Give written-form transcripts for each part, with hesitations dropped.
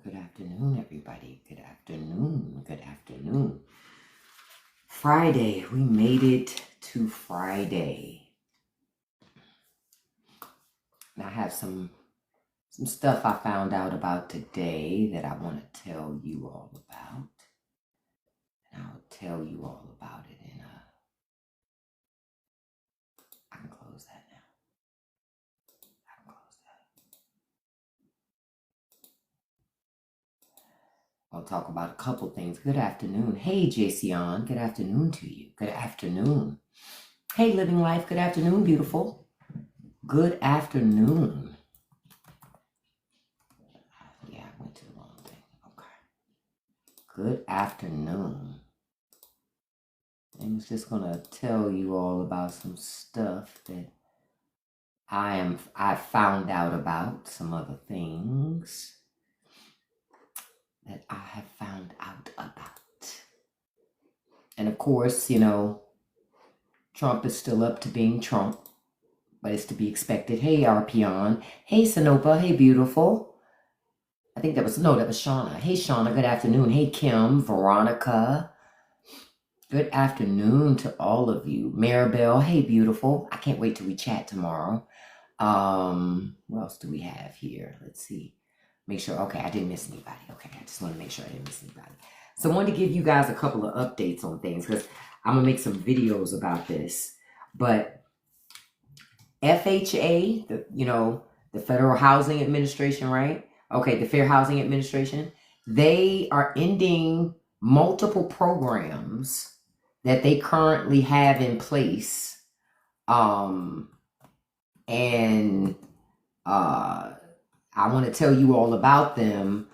Good afternoon, everybody. Good afternoon. Good afternoon. Friday. We made it to Friday. And I have some stuff I found out about today that I want to tell you all about. And I'll tell you all about it in I can close that now. I can close that. I'll talk about a couple things. Good afternoon. Hey, Jason. Good afternoon to you. Good afternoon. Hey, Living Life. Good afternoon, beautiful. Good afternoon. Yeah, I went to the wrong thing. Okay. Good afternoon. I was just gonna tell you all about some stuff that I found out about, some other things that I have found out about. And of course, Trump is still up to being Trump, but it's to be expected. Hey, Arpion. Hey, Sanopa. Hey, beautiful. I think that was Shauna. Hey, Shauna. Good afternoon. Hey, Kim, Veronica. Good afternoon to all of you. Maribel. Hey, beautiful. I can't wait till we chat tomorrow. What else do we have here? Let's see. Make sure. Okay, I didn't miss anybody. Okay, I just want to make sure I didn't miss anybody. So I wanted to give you guys a couple of updates on things because I'm gonna make some videos about this. But FHA, the Federal Housing Administration, right? Okay, the Fair Housing Administration, they are ending multiple programs that they currently have in place. I want to tell you all about them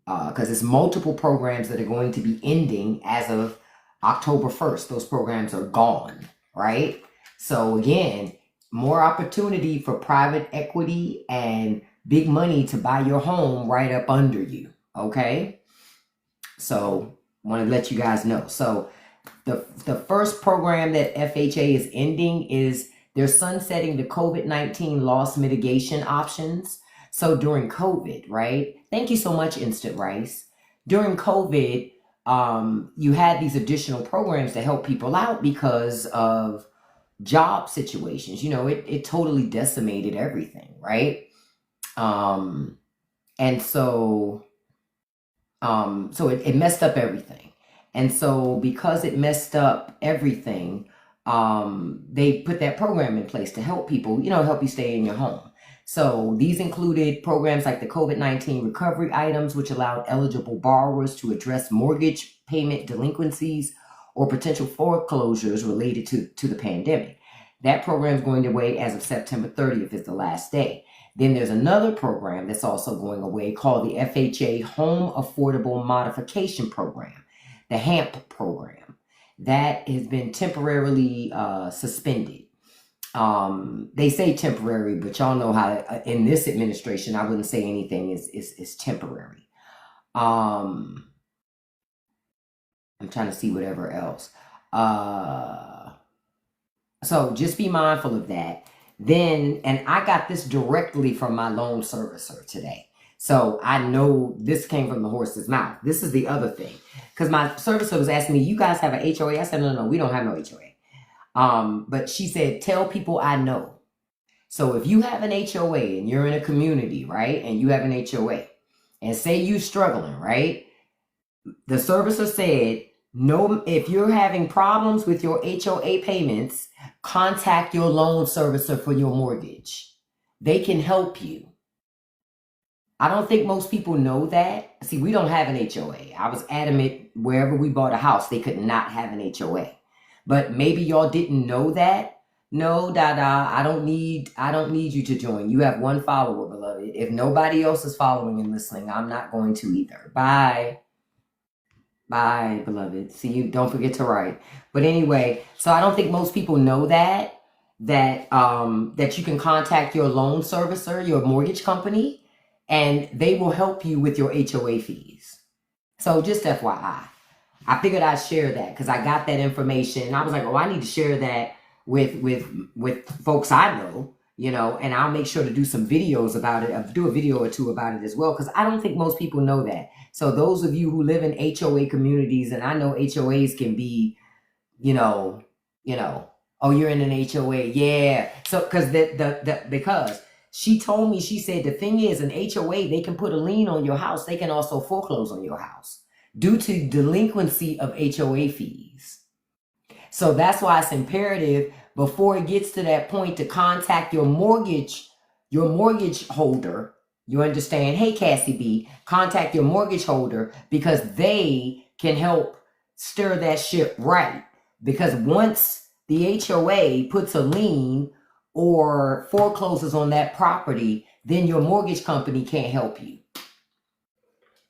because it's multiple programs that are going to be ending as of October 1st. Those programs are gone, right? So again, more opportunity for private equity and big money to buy your home right up under you, okay? So I want to let you guys know. So the first program that FHA is ending is they're sunsetting the COVID-19 loss mitigation options. So during COVID, right? Thank you so much, Instant Rice. During COVID, you had these additional programs to help people out because of job situations. It totally decimated everything, right? And so it messed up everything. And so because it messed up everything, they put that program in place to help people, help you stay in your home. So these included programs like the COVID-19 recovery items, which allowed eligible borrowers to address mortgage payment delinquencies or potential foreclosures related to the pandemic. That program is going away as of September 30th is the last day. Then there's another program that's also going away called the FHA Home Affordable Modification Program, the HAMP program. That has been temporarily suspended. They say temporary, but y'all know how in this administration, I wouldn't say anything is temporary. I'm trying to see whatever else. So just be mindful of that. Then, and I got this directly from my loan servicer today. So I know this came from the horse's mouth. This is the other thing. Because my servicer was asking me, you guys have an HOA? I said, no, we don't have no HOA. But she said, tell people I know. So if you have an HOA and you're in a community, right? And you have an HOA and say you're struggling, right? The servicer said, no, if you're having problems with your HOA payments, contact your loan servicer for your mortgage. They can help you. I don't think most people know that. See, we don't have an HOA. I was adamant wherever we bought a house, they could not have an HOA. But maybe y'all didn't know that. No, Dada, I don't need you to join. You have one follower, beloved. If nobody else is following and listening, I'm not going to either. Bye. Bye, beloved. See you. Don't forget to write. But anyway, so I don't think most people know that you can contact your loan servicer, your mortgage company, and they will help you with your HOA fees. So just FYI, I figured I'd share that because I got that information and I was like, oh, I need to share that with folks I know and I'll make sure to do some videos about it. I'll do a video or two about it as well, because I don't think most people know that. So those of you who live in HOA communities, and I know HOAs can be, oh, you're in an HOA, yeah. So because she told me, she said the thing is, an HOA, they can put a lien on your house. They can also foreclose on your house due to delinquency of HOA fees. So that's why it's imperative before it gets to that point to contact your mortgage holder. You understand? Hey, Cassie B, contact your mortgage holder, because they can help stir that shit right. Because once the HOA puts a lien or forecloses on that property, then your mortgage company can't help you.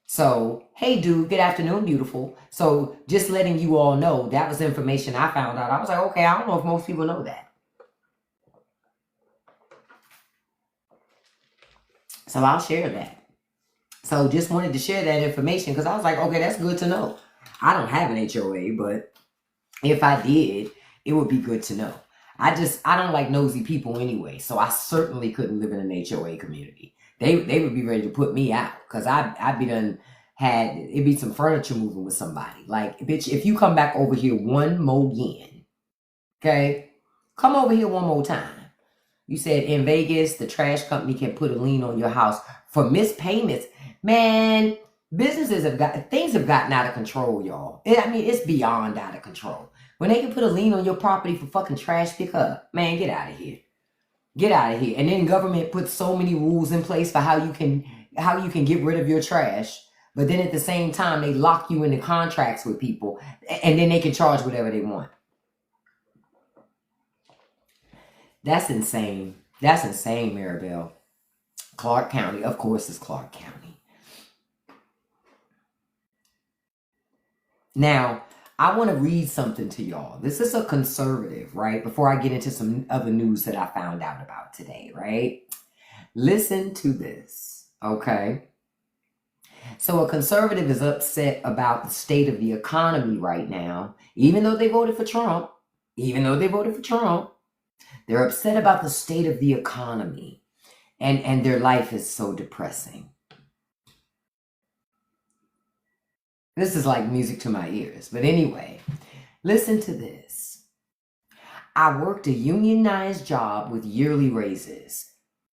So, hey, dude, good afternoon, beautiful. So just letting you all know, that was information I found out. I was like, okay, I don't know if most people know that. So I'll share that. So just wanted to share that information, because I was like, okay, that's good to know. I don't have an HOA, but if I did, it would be good to know. I don't like nosy people anyway, so I certainly couldn't live in an HOA community. They would be ready to put me out, because I'd be done had it'd be some furniture moving with somebody. Like, bitch, if you come back over here one more again, okay, come over here one more time. You said in Vegas, the trash company can put a lien on your house for missed payments. Man, things have gotten out of control, y'all. It's beyond out of control. When they can put a lien on your property for fucking trash pickup, man, get out of here. Get out of here. And then government puts so many rules in place for how you can get rid of your trash. But then at the same time, they lock you into contracts with people, and then they can charge whatever they want. That's insane. That's insane, Maribel. Clark County, of course, is Clark County. Now, I want to read something to y'all. This is a conservative, right? Before I get into some other news that I found out about today, right? Listen to this, okay? So a conservative is upset about the state of the economy right now, even though they voted for Trump. They're upset about the state of the economy, and their life is so depressing. This is like music to my ears. But anyway, listen to this. I worked a unionized job with yearly raises.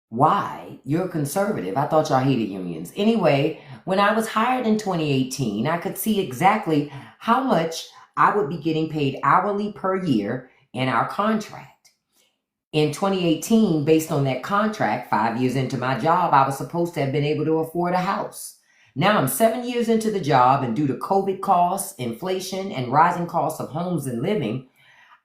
Why? You're a conservative. I thought y'all hated unions. Anyway, when I was hired in 2018, I could see exactly how much I would be getting paid hourly per year in our contract. In 2018, based on that contract, 5 years into my job, I was supposed to have been able to afford a house. Now I'm 7 years into the job, and due to COVID costs, inflation, and rising costs of homes and living,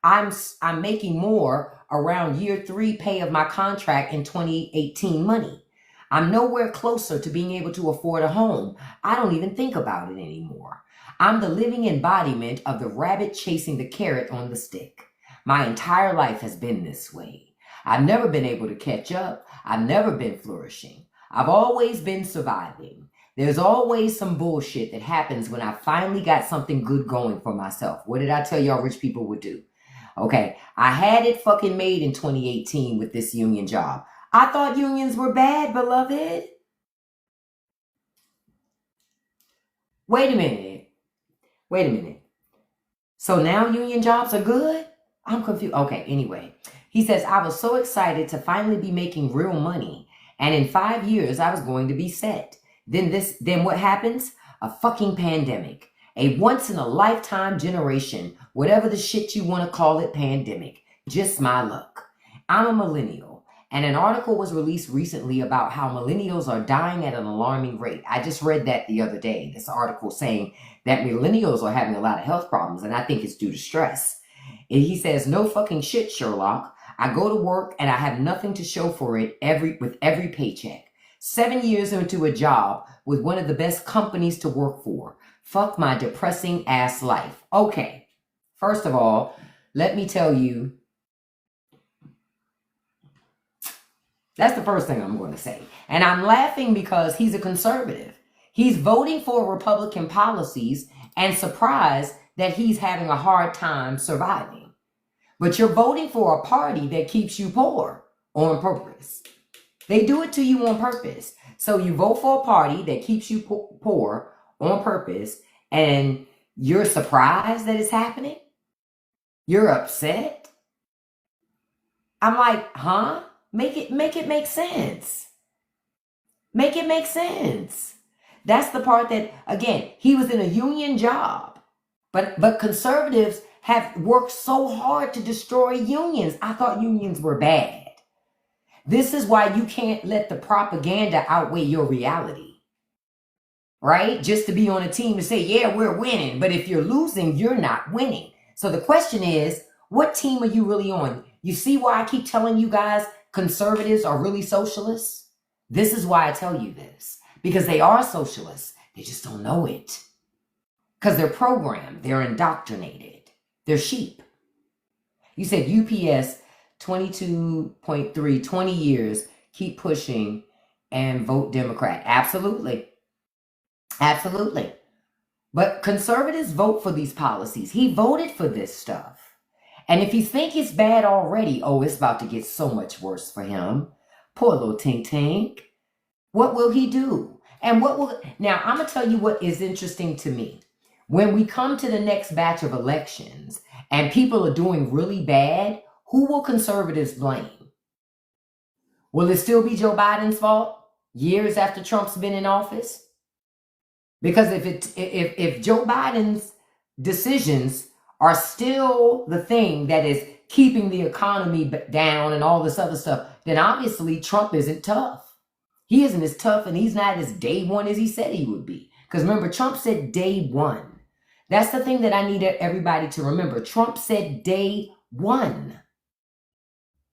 I'm making more around year 3 pay of my contract in 2018 money. I'm nowhere closer to being able to afford a home. I don't even think about it anymore. I'm the living embodiment of the rabbit chasing the carrot on the stick. My entire life has been this way. I've never been able to catch up. I've never been flourishing. I've always been surviving. There's always some bullshit that happens when I finally got something good going for myself. What did I tell y'all rich people would do? Okay, I had it fucking made in 2018 with this union job. I thought unions were bad, beloved. Wait a minute. So now union jobs are good? I'm confused. Okay, anyway. He says, I was so excited to finally be making real money. And in 5 years, I was going to be set. Then what happens? A fucking pandemic. A once-in-a-lifetime generation, whatever the shit you want to call it, pandemic. Just my luck. I'm a millennial, and an article was released recently about how millennials are dying at an alarming rate. I just read that the other day, this article saying that millennials are having a lot of health problems, and I think it's due to stress. And he says, no fucking shit, Sherlock. I go to work, and I have nothing to show for it with every paycheck. 7 years into a job with one of the best companies to work for. Fuck my depressing ass life. Okay, first of all, let me tell you, that's the first thing I'm going to say. And I'm laughing because he's a conservative. He's voting for Republican policies and surprised that he's having a hard time surviving. But you're voting for a party that keeps you poor. on purpose. They do it to you on purpose. So you vote for a party that keeps you poor on purpose, and you're surprised that it's happening? You're upset? I'm like, huh? Make it make sense. Make it make sense. That's the part that, again, he was in a union job. But conservatives have worked so hard to destroy unions. I thought unions were bad. This is why you can't let the propaganda outweigh your reality. Right? Just to be on a team to say, yeah, we're winning. But if you're losing, you're not winning. So the question is, what team are you really on? You see why I keep telling you guys conservatives are really socialists? This is why I tell you this. Because they are socialists. They just don't know it. Because they're programmed. They're indoctrinated. They're sheep. You said UPS 22.3, 20 years, keep pushing and vote Democrat. Absolutely. Absolutely. But conservatives vote for these policies. He voted for this stuff. And if you think it's bad already, oh, it's about to get so much worse for him. Poor little Tink Tink. What will he do? And what will... Now, I'm going to tell you what is interesting to me. When we come to the next batch of elections and people are doing really bad, who will conservatives blame? Will it still be Joe Biden's fault years after Trump's been in office? Because if Joe Biden's decisions are still the thing that is keeping the economy down and all this other stuff, then obviously Trump isn't tough. He isn't as tough, and he's not as day one as he said he would be. Because remember, Trump said day one. That's the thing that I need everybody to remember. Trump said day one.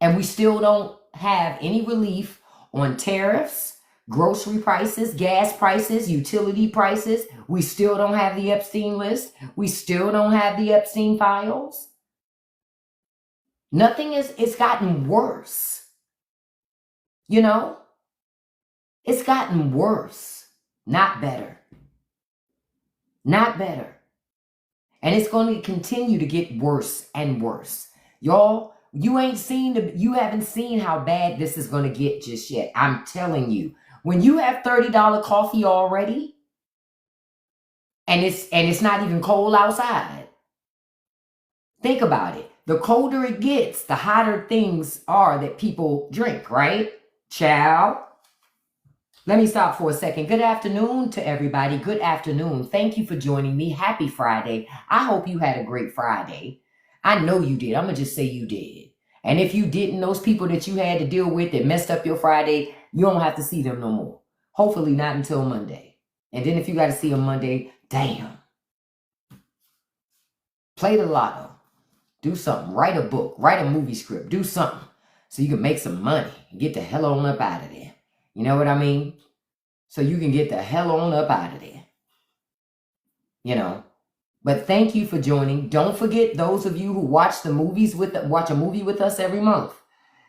And we still don't have any relief on tariffs, grocery prices, gas prices, utility prices. We still don't have the Epstein list. We still don't have the Epstein files. Nothing it's gotten worse. You know? It's gotten worse, not better. Not better. And it's going to continue to get worse and worse. Y'all, you haven't seen how bad this is going to get just yet. I'm telling you. When you have $30 coffee already, and it's not even cold outside, think about it. The colder it gets, the hotter things are that people drink, right? Ciao. Let me stop for a second. Good afternoon to everybody. Good afternoon. Thank you for joining me. Happy Friday. I hope you had a great Friday. I know you did. I'm going to just say you did. And if you didn't, those people that you had to deal with that messed up your Friday, you don't have to see them no more. Hopefully not until Monday. And then if you got to see them Monday, damn. Play the lotto. Do something. Write a book. Write a movie script. Do something so you can make some money and get the hell on up out of there. You know what I mean? So you can get the hell on up out of there. You know. But thank you for joining. Don't forget those of you who watch a movie with us every month.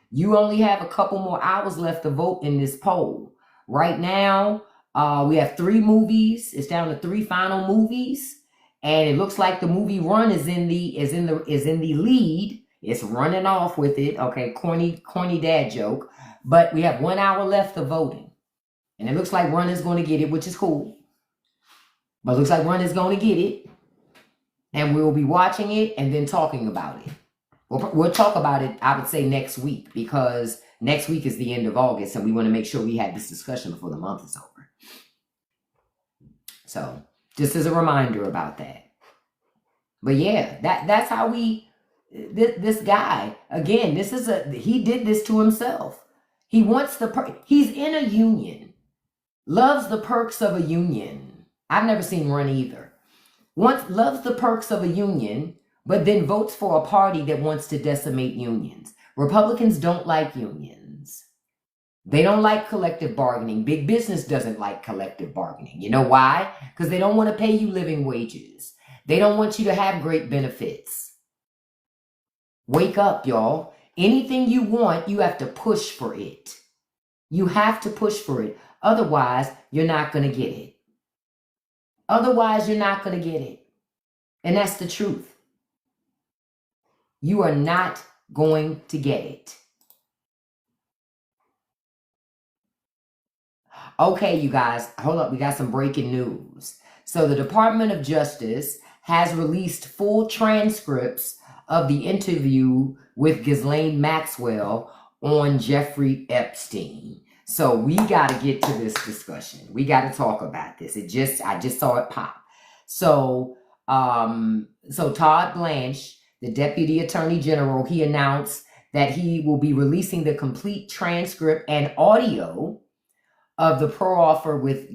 You only have a couple more hours left to vote in this poll. Right now, we have 3 movies. It's down to 3 final movies. And it looks like the movie Run is in the lead. It's running off with it. Okay, corny dad joke. But we have 1 hour left of voting. And it looks like Run is going to get it, which is cool. But it looks like Run is going to get it. And we'll be watching it and then talking about it. We'll talk about it, I would say, next week. Because next week is the end of August. And we want to make sure we have this discussion before the month is over. So, just as a reminder about that. But yeah, that's how this guy, again, he did this to himself. He wants he's in a union, loves the perks of a union. I've never seen Run either. Loves the perks of a union, but then votes for a party that wants to decimate unions. Republicans don't like unions. They don't like collective bargaining. Big business doesn't like collective bargaining. You know why? Because they don't want to pay you living wages. They don't want you to have great benefits. Wake up, y'all. Anything you want, you have to push for it. You have to push for it. Otherwise, you're not going to get it. Otherwise, you're not going to get it. And that's the truth. You are not going to get it. Okay, you guys, hold up. We got some breaking news. So the Department of Justice has released full transcripts of the interview with Ghislaine Maxwell on Jeffrey Epstein. So we got to get to this discussion. We got to talk about this. I just saw it pop. So, so Todd Blanche, the Deputy Attorney General, he announced that he will be releasing the complete transcript and audio of the pro-offer with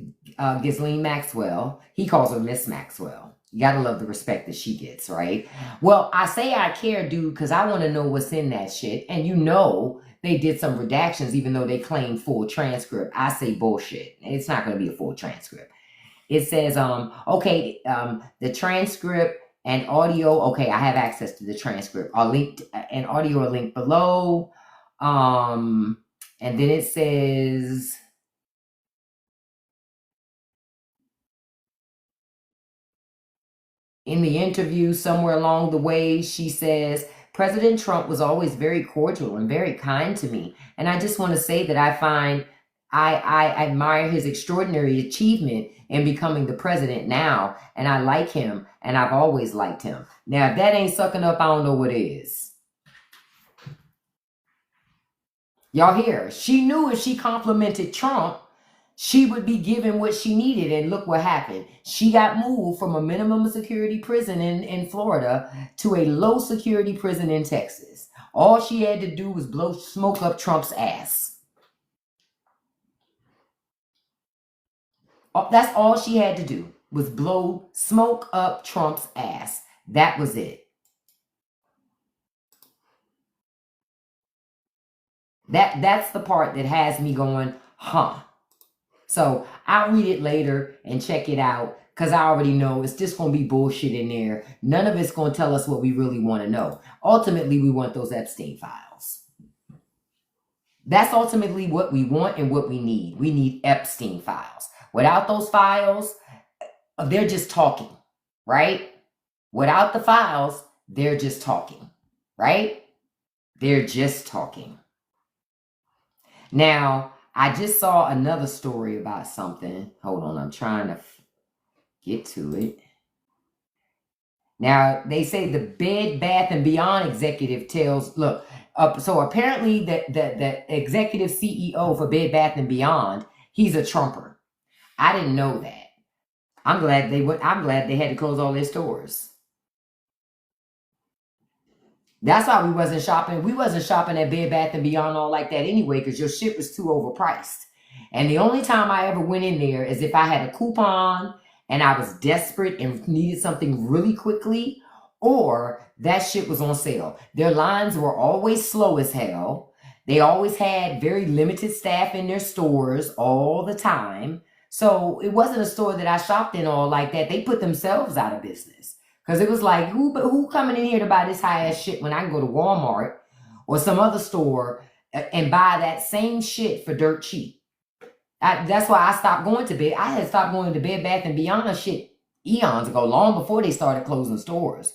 Ghislaine Maxwell. He calls her Miss Maxwell. You gotta love the respect that she gets, right? Well, I say I care, dude, because I want to know what's in that shit. And you know they did some redactions, even though they claim full transcript. I say bullshit. It's not going to be a full transcript. It says, okay, the transcript and audio. Okay, I have access to the transcript. I'll link and audio are linked below. And then it says, in the interview, somewhere along the way, she says, President Trump was always very cordial and very kind to me. And I just want to say that I admire his extraordinary achievement in becoming the president now. And I like him, and I've always liked him. Now, if that ain't sucking up, I don't know what is. Y'all hear? She knew if she complimented Trump, she would be given what she needed. And look what happened. She got moved from a minimum security prison in Florida to a low security prison in Texas. All she had to do was blow smoke up Trump's ass. That's all she had to do, was blow smoke up Trump's ass. That was it. That's the part that has me going, huh. So I'll read it later and check it out, because I already know it's just going to be bullshit in there. None of it's going to tell us what we really want to know. Ultimately, we want those Epstein files. That's ultimately what we want and what we need. We need Epstein files. Without those files, they're just talking, right? Without the files, they're just talking, right? They're just talking. Now, I just saw another story about something. Hold on, I'm trying to get to it. Now, they say the Bed Bath & Beyond executive tells, look, so apparently the executive CEO for Bed Bath & Beyond, he's a Trumper. I didn't know that. I'm glad they had to close all their stores. That's why we wasn't shopping. We wasn't shopping at Bed Bath & Beyond all like that anyway, because your shit was too overpriced. And the only time I ever went in there is if I had a coupon and I was desperate and needed something really quickly, or that shit was on sale. Their lines were always slow as hell. They always had very limited staff in their stores all the time. So it wasn't a store that I shopped in all like that. They put themselves out of business. Because it was like, who coming in here to buy this high-ass shit when I can go to Walmart or some other store and buy that same shit for dirt cheap? That's why I stopped going to bed. I had stopped going to Bed Bath & Beyond shit eons ago, long before they started closing stores.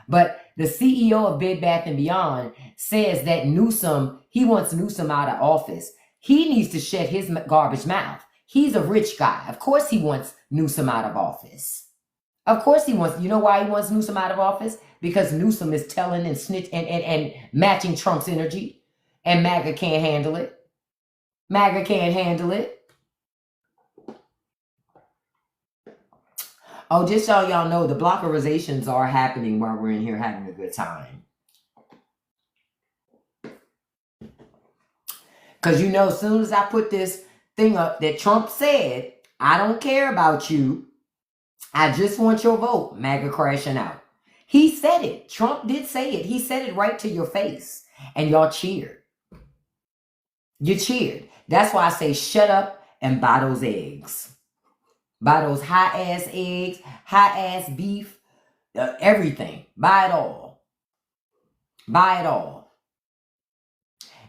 But the CEO of Bed Bath & Beyond says that Newsom, he wants Newsom out of office. He needs to shut his garbage mouth. He's a rich guy. Of course he wants Newsom out of office. Of course he wants, you know why he wants Newsom out of office? Because Newsom is telling and snitch and matching Trump's energy. And MAGA can't handle it. MAGA can't handle it. Oh, just so y'all know, the blockerizations are happening while we're in here having a good time. Because you know, as soon as I put this thing up that Trump said, I don't care about you. I just want your vote, MAGA crashing out. He said it. Trump did say it. He said it right to your face. And y'all cheered. You cheered. That's why I say shut up and buy those eggs. Buy those high-ass eggs, high-ass beef, everything. Buy it all. Buy it all.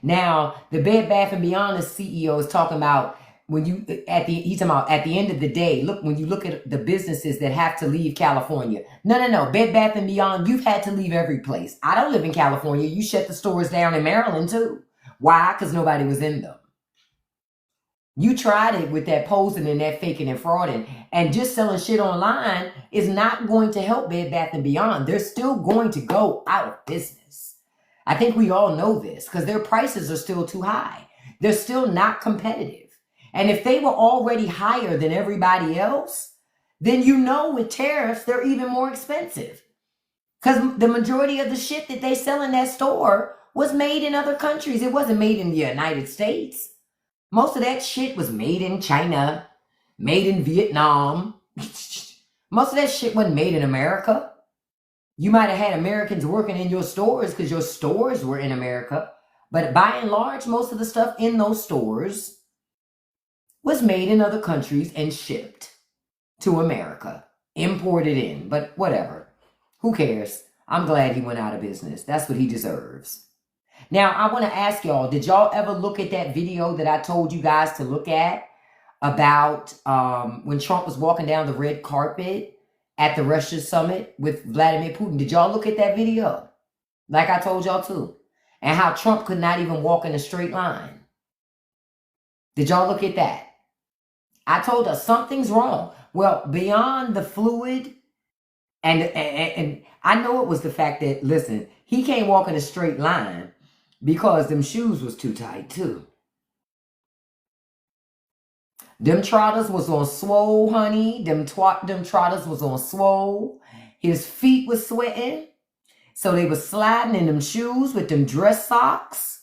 Now, the Bed Bath & Beyond CEO is talking about he's talking about at the end of the day, look, when you look at the businesses that have to leave California. No. Bed Bath & Beyond, you've had to leave every place. I don't live in California. You shut the stores down in Maryland too. Why? Because nobody was in them. You tried it with that posing and that faking and frauding, and just selling shit online is not going to help Bed Bath & Beyond. They're still going to go out of business. I think we all know this because their prices are still too high. They're still not competitive. And if they were already higher than everybody else, then you know with tariffs, they're even more expensive. Because the majority of the shit that they sell in that store was made in other countries. It wasn't made in the United States. Most of that shit was made in China, made in Vietnam. Most of that shit wasn't made in America. You might have had Americans working in your stores because your stores were in America. But by and large, most of the stuff in those stores was made in other countries and shipped to America, imported in. But whatever. Who cares? I'm glad he went out of business. That's what he deserves. Now, I want to ask y'all, did y'all ever look at that video that I told you guys to look at about when Trump was walking down the red carpet at the Russia summit with Vladimir Putin? Did y'all look at that video? Like I told y'all to. And how Trump could not even walk in a straight line. Did y'all look at that? I told us something's wrong. Well, beyond the fluid, and I know it was the fact that, listen, he can't walk in a straight line because them shoes was too tight too. Them trotters was on swole, honey. Them trotters was on swole. His feet was sweating. So they was sliding in them shoes with them dress socks.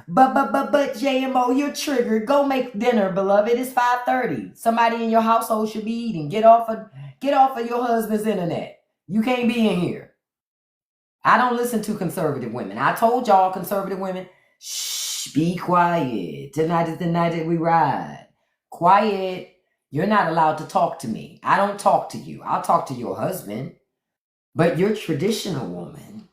But JMO, you're triggered. Go make dinner, beloved. It's 5:30. Somebody in your household should be eating. Get off of your husband's internet. You can't be in here. I don't listen to conservative women. I told y'all, conservative women, shh, be quiet. Tonight is the night that we ride. Quiet. You're not allowed to talk to me. I don't talk to you. I'll talk to your husband. But you're a traditional woman.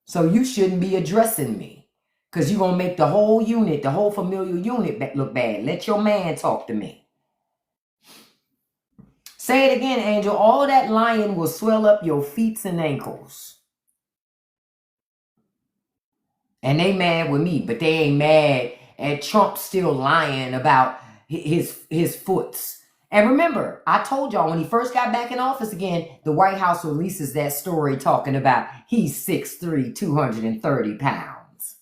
So you shouldn't be addressing me. Because you're going to make the whole unit, the whole familial unit look bad. Let your man talk to me. Say it again, Angel. All that lying will swell up your feet and ankles. And they mad with me, but they ain't mad at Trump still lying about his foots. And remember, I told y'all when he first got back in office again, the White House releases that story talking about he's 6'3", 230 pounds.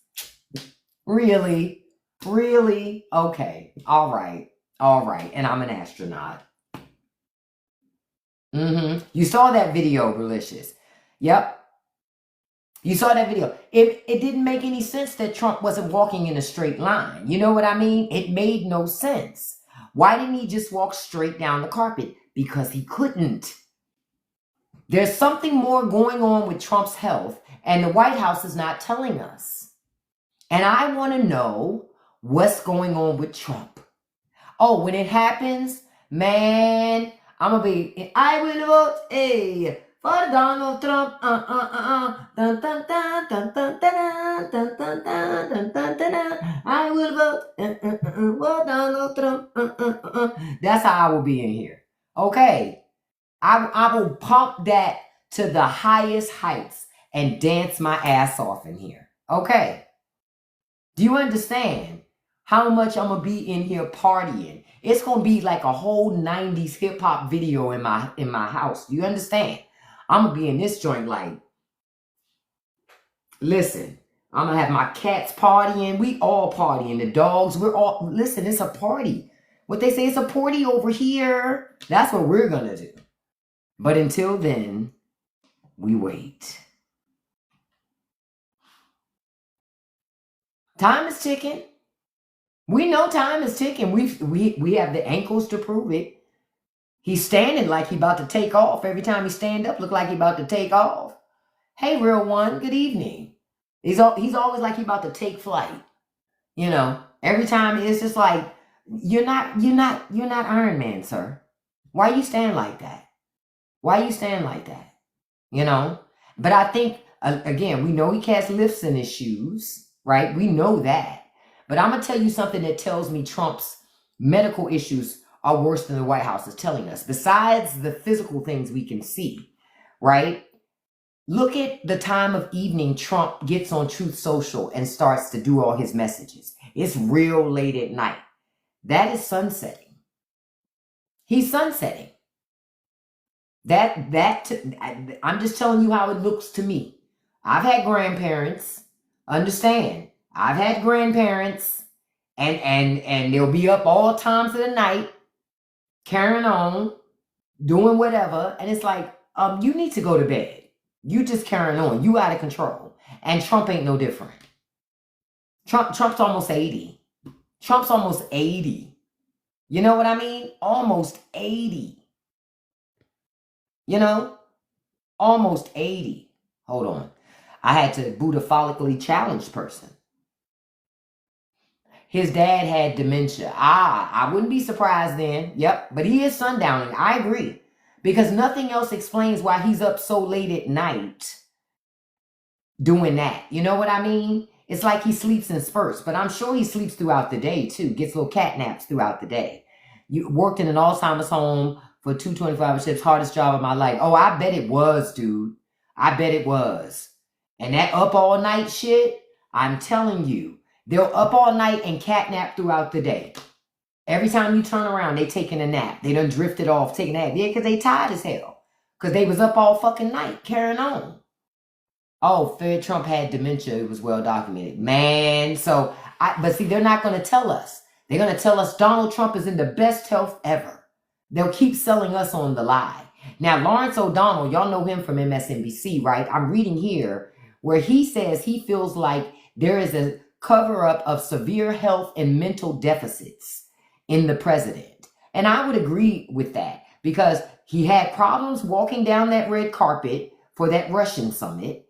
Really? Really? Okay. All right. All right. And I'm an astronaut. You saw that video, Relicious. Yep. You saw that video. It didn't make any sense that Trump wasn't walking in a straight line. You know what I mean? It made no sense. Why didn't he just walk straight down the carpet? Because he couldn't. There's something more going on with Trump's health, and the White House is not telling us. And I want to know what's going on with Trump. Oh, when it happens, man, I'm going to be, I will vote, hey, for Donald Trump, dun, dun, dun, dun, dun, dun, dun, dun, dun, dun, dun, dun, I will vote, for Donald Trump, That's how I will be in here. Okay. I will pump that to the highest heights and dance my ass off in here. Okay. Do you understand how much I'm going to be in here partying? It's going to be like a whole 90s hip hop video in my house. Do you understand? I'm going to be in this joint like, listen, I'm going to have my cats partying. We all partying. The dogs, we're all, listen, it's a party. What they say, it's a party over here. That's what we're going to do. But until then, we wait. Time is ticking. We know time is ticking. We have the ankles to prove it. He's standing like he about to take off. Every time he stand up, look like he about to take off. Hey, real one, good evening. He's always like he about to take flight. You know, every time it's just like, you're not Iron Man, sir. Why you stand like that? Why you stand like that? You know? But I think, again, we know he has lifts in his shoes, right? We know that. But I'm going to tell you something that tells me Trump's medical issues are worse than the White House is telling us. Besides the physical things we can see, right? Look at the time of evening Trump gets on Truth Social and starts to do all his messages. It's real late at night. That is sunsetting. He's sunsetting. I'm just telling you how it looks to me. I've had grandparents. Understand? I've had grandparents, and they'll be up all times of the night, carrying on, doing whatever, and it's like, you need to go to bed. You just carrying on. You out of control. And Trump ain't no different. Trump's almost 80. Trump's almost 80. You know what I mean? Almost 80. You know? Almost 80. Hold on. I had to boot a follically challenged person. His dad had dementia. I wouldn't be surprised then. Yep. But he is sundowning. I agree. Because nothing else explains why he's up so late at night doing that. You know what I mean? It's like he sleeps in spurts, but I'm sure he sleeps throughout the day too. Gets little cat naps throughout the day. You worked in an Alzheimer's home for 2 24-hour shifts, hardest job of my life. Oh, I bet it was, dude. I bet it was. And that up all night shit, I'm telling you, they'll up all night and cat nap throughout the day. Every time you turn around, they taking a nap. They done drifted off, taking a nap. Yeah, because they tired as hell. Because they was up all fucking night, carrying on. Oh, Fred Trump had dementia. It was well documented. Man, but see, they're not going to tell us. They're going to tell us Donald Trump is in the best health ever. They'll keep selling us on the lie. Now, Lawrence O'Donnell, y'all know him from MSNBC, right? I'm reading here where he says he feels like there is a cover-up of severe health and mental deficits in the president. And I would agree with that because he had problems walking down that red carpet for that Russian summit.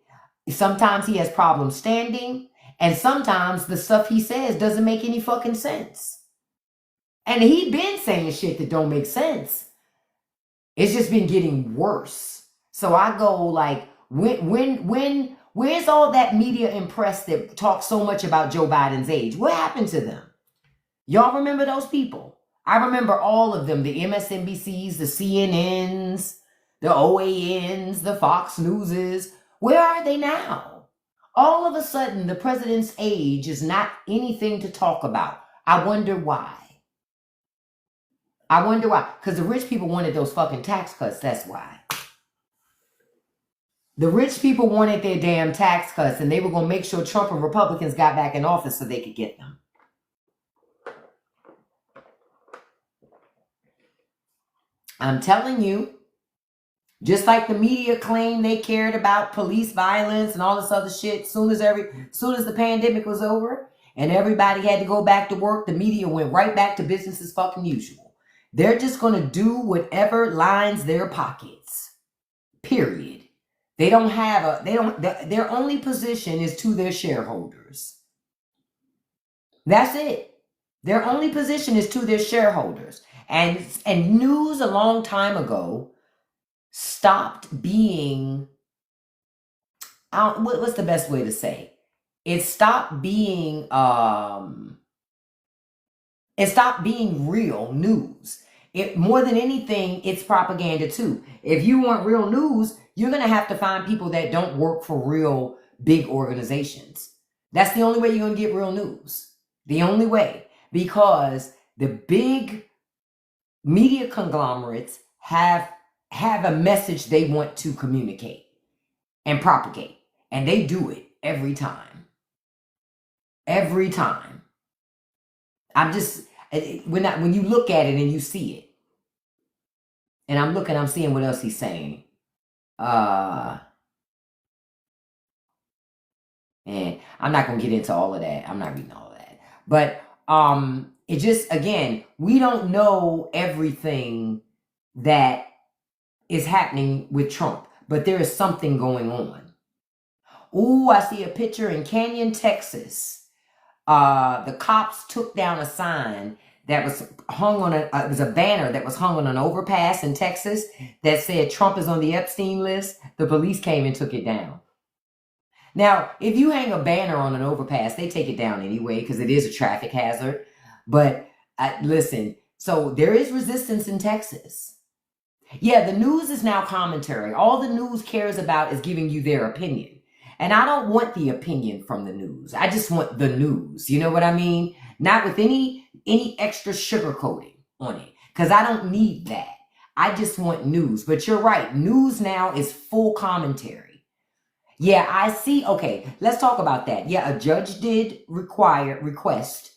Sometimes he has problems standing, and sometimes the stuff he says doesn't make any fucking sense. And he's been saying shit that don't make sense. It's just been getting worse. So I go like, where's all that media and press that talk so much about Joe Biden's age? What happened to them? Y'all remember those people? I remember all of them, the MSNBCs, the CNNs, the OANs, the Fox Newses. Where are they now? All of a sudden, the president's age is not anything to talk about. I wonder why. I wonder why. Because the rich people wanted those fucking tax cuts. That's why. The rich people wanted their damn tax cuts, and they were going to make sure Trump and Republicans got back in office so they could get them. I'm telling you, just like the media claimed they cared about police violence and all this other shit, soon as the pandemic was over and everybody had to go back to work, the media went right back to business as fucking usual. They're just going to do whatever lines their pockets. Period. Their only position is to their shareholders. That's it. Their only position is to their shareholders. And news a long time ago stopped being, what's the best way to say? It stopped being real news. More than anything, it's propaganda too. If you want real news, you're going to have to find people that don't work for real big organizations. That's the only way you're going to get real news. The only way. Because the big media conglomerates have a message they want to communicate and propagate. And they do it every time. Every time. When you look at it and you see it. And I'm seeing what else he's saying. And I'm not going to get into all of that. I'm not reading all of that. But it just, again, we don't know everything that is happening with Trump, but there is something going on. Ooh, I see a picture in Canyon, Texas. The cops took down a sign that was hung on it was a banner that was hung on an overpass in Texas that said Trump is on the Epstein list. The police came and took it down. Now, if you hang a banner on an overpass, they take it down anyway because it is a traffic hazard. But listen, so there is resistance in Texas. Yeah, the news is now commentary. All the news cares about is giving you their opinion. And I don't want the opinion from the news. I just want the news. You know what I mean? Not with any any extra sugarcoating on it because I don't need that. I just want news. But you're right. News now is full commentary. Yeah, I see. Okay, let's talk about that. Yeah, a judge did request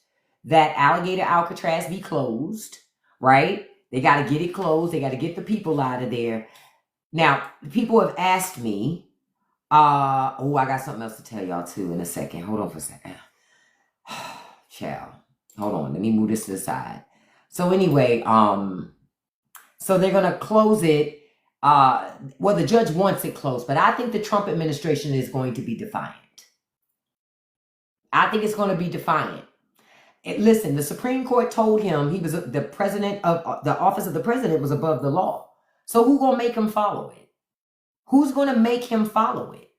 that Alligator Alcatraz be closed, right? They got to get it closed. They got to get the people out of there. Now, people have asked me, I got something else to tell y'all too in a second. Hold on for a second. Child. Hold on. Let me move this to the side. So anyway, so they're going to close it. Well, the judge wants it closed, but I think the Trump administration is going to be defiant. I think it's going to be defiant. Listen, the Supreme Court told him he was the president of the office of the president was above the law. So who's going to make him follow it? Who's going to make him follow it?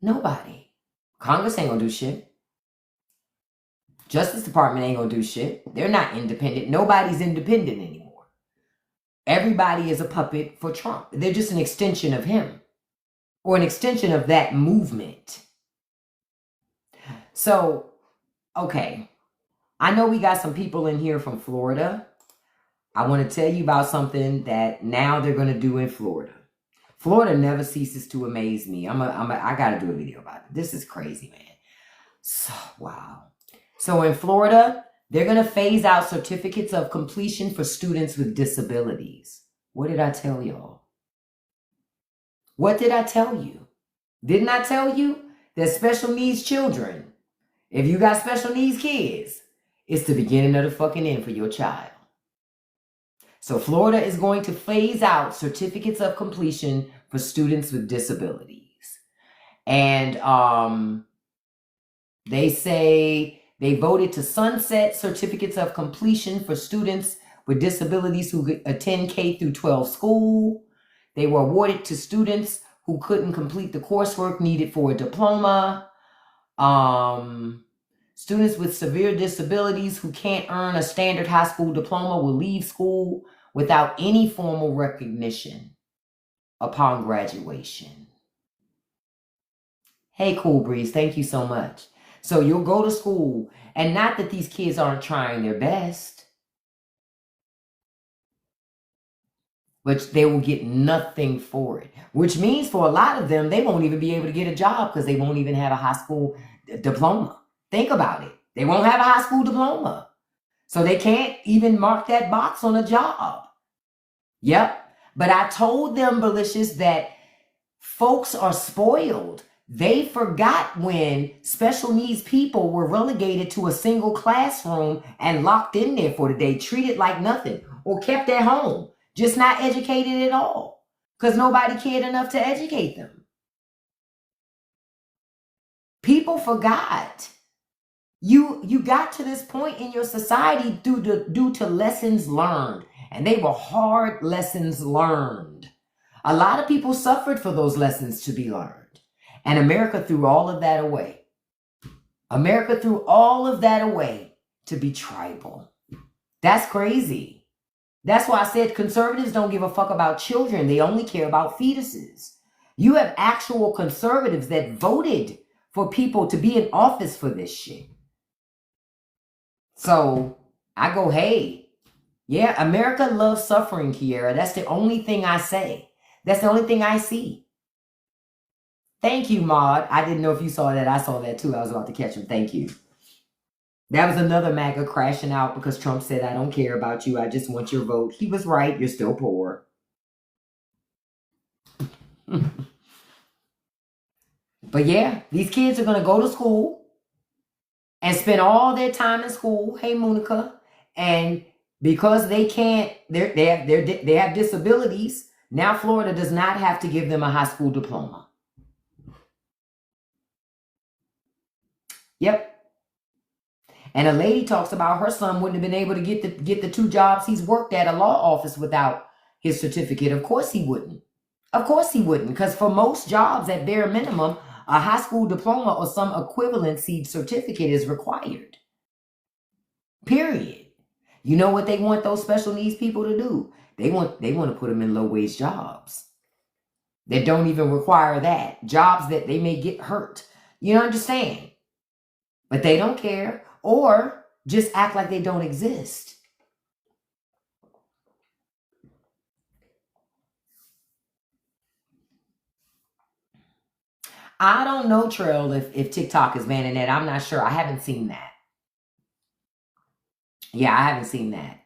Nobody. Congress ain't going to do shit. Justice Department ain't going to do shit. They're not independent. Nobody's independent anymore. Everybody is a puppet for Trump. They're just an extension of him or an extension of that movement. So, okay. I know we got some people in here from Florida. I want to tell you about something that now they're going to do in Florida. Florida never ceases to amaze me. I got to do a video about it. This is crazy, man. So, wow. So in Florida, they're going to phase out certificates of completion for students with disabilities. What did I tell y'all? What did I tell you? Didn't I tell you that special needs children, if you got special needs kids, it's the beginning of the fucking end for your child. So Florida is going to phase out certificates of completion for students with disabilities. And they say they voted to sunset certificates of completion for students with disabilities who attend K through 12 school. They were awarded to students who couldn't complete the coursework needed for a diploma. Students with severe disabilities who can't earn a standard high school diploma will leave school without any formal recognition upon graduation. Hey, Cool Breeze, thank you so much. So you'll go to school, and not that these kids aren't trying their best, but they will get nothing for it, which means for a lot of them, they won't even be able to get a job because they won't even have a high school diploma. Think about it. They won't have a high school diploma. So they can't even mark that box on a job. Yep. But I told them, Belicious, that folks are spoiled. They forgot when special needs people were relegated to a single classroom and locked in there for the day, treated like nothing, or kept at home, just not educated at all, because nobody cared enough to educate them. People forgot. You got to this point in your society due to lessons learned, and they were hard lessons learned. A lot of people suffered for those lessons to be learned, and America threw all of that away. America threw all of that away to be tribal. That's crazy. That's why I said conservatives don't give a fuck about children. They only care about fetuses. You have actual conservatives that voted for people to be in office for this shit. So I go, hey, yeah, America loves suffering, Kiera. That's the only thing I say. That's the only thing I see. Thank you, Maud. I didn't know if you saw that. I saw that too. I was about to catch him. Thank you. That was another MAGA crashing out because Trump said, I don't care about you. I just want your vote. He was right. You're still poor. But yeah, these kids are going to go to school and spend all their time in school. Hey, Monica. And because they can't, they have disabilities. Now Florida does not have to give them a high school diploma. Yep. And a lady talks about her son wouldn't have been able to get the 2 jobs he's worked at a law office without his certificate. Of course he wouldn't. Of course he wouldn't. Because for most jobs, at bare minimum, a high school diploma or some equivalency certificate is required. Period. You know what they want those special needs people to do? They want to put them in low-wage jobs that don't even require that. Jobs that they may get hurt. You understand? But they don't care. Or just act like they don't exist. I don't know, Trail, if TikTok is banning that. I'm not sure. I haven't seen that. Yeah, I haven't seen that.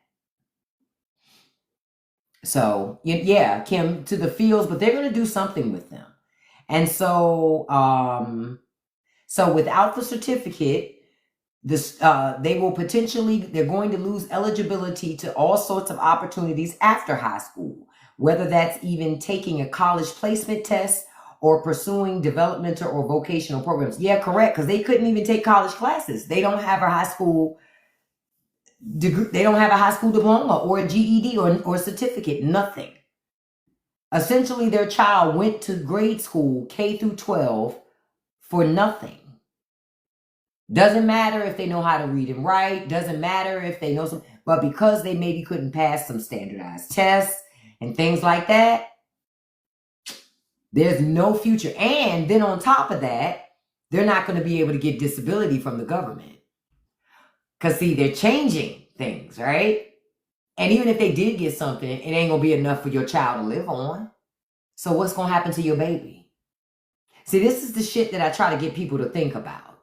So, yeah, Kim, to the fields, but they're going to do something with them. And so, so without the certificate, this they're going to lose eligibility to all sorts of opportunities after high school, whether that's even taking a college placement test or pursuing developmental or vocational programs. Yeah, correct, because they couldn't even take college classes. They don't have a high school degree, they don't have a high school diploma or a GED or certificate, nothing. Essentially, their child went to grade school, K through 12, for nothing. Doesn't matter if they know how to read and write, doesn't matter if they know some, but because they maybe couldn't pass some standardized tests and things like that, there's no future. And then on top of that, they're not going to be able to get disability from the government. Because, see, they're changing things, right? And even if they did get something, it ain't going to be enough for your child to live on. So what's going to happen to your baby? See, this is the shit that I try to get people to think about.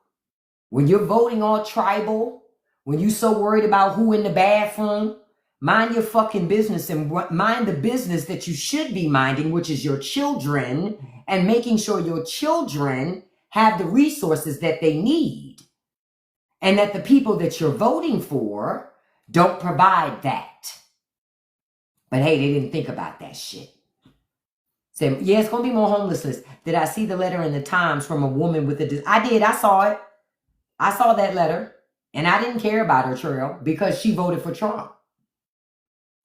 When you're voting all tribal, when you're so worried about who in the bathroom, mind your fucking business and mind the business that you should be minding, which is your children, and making sure your children have the resources that they need. And that the people that you're voting for don't provide that. But hey, they didn't think about that shit. Say, yeah, it's going to be more homelessness. Did I see the letter in the Times from a woman with a... I did. I saw it. I saw that letter. And I didn't care about her, Trail, because she voted for Trump.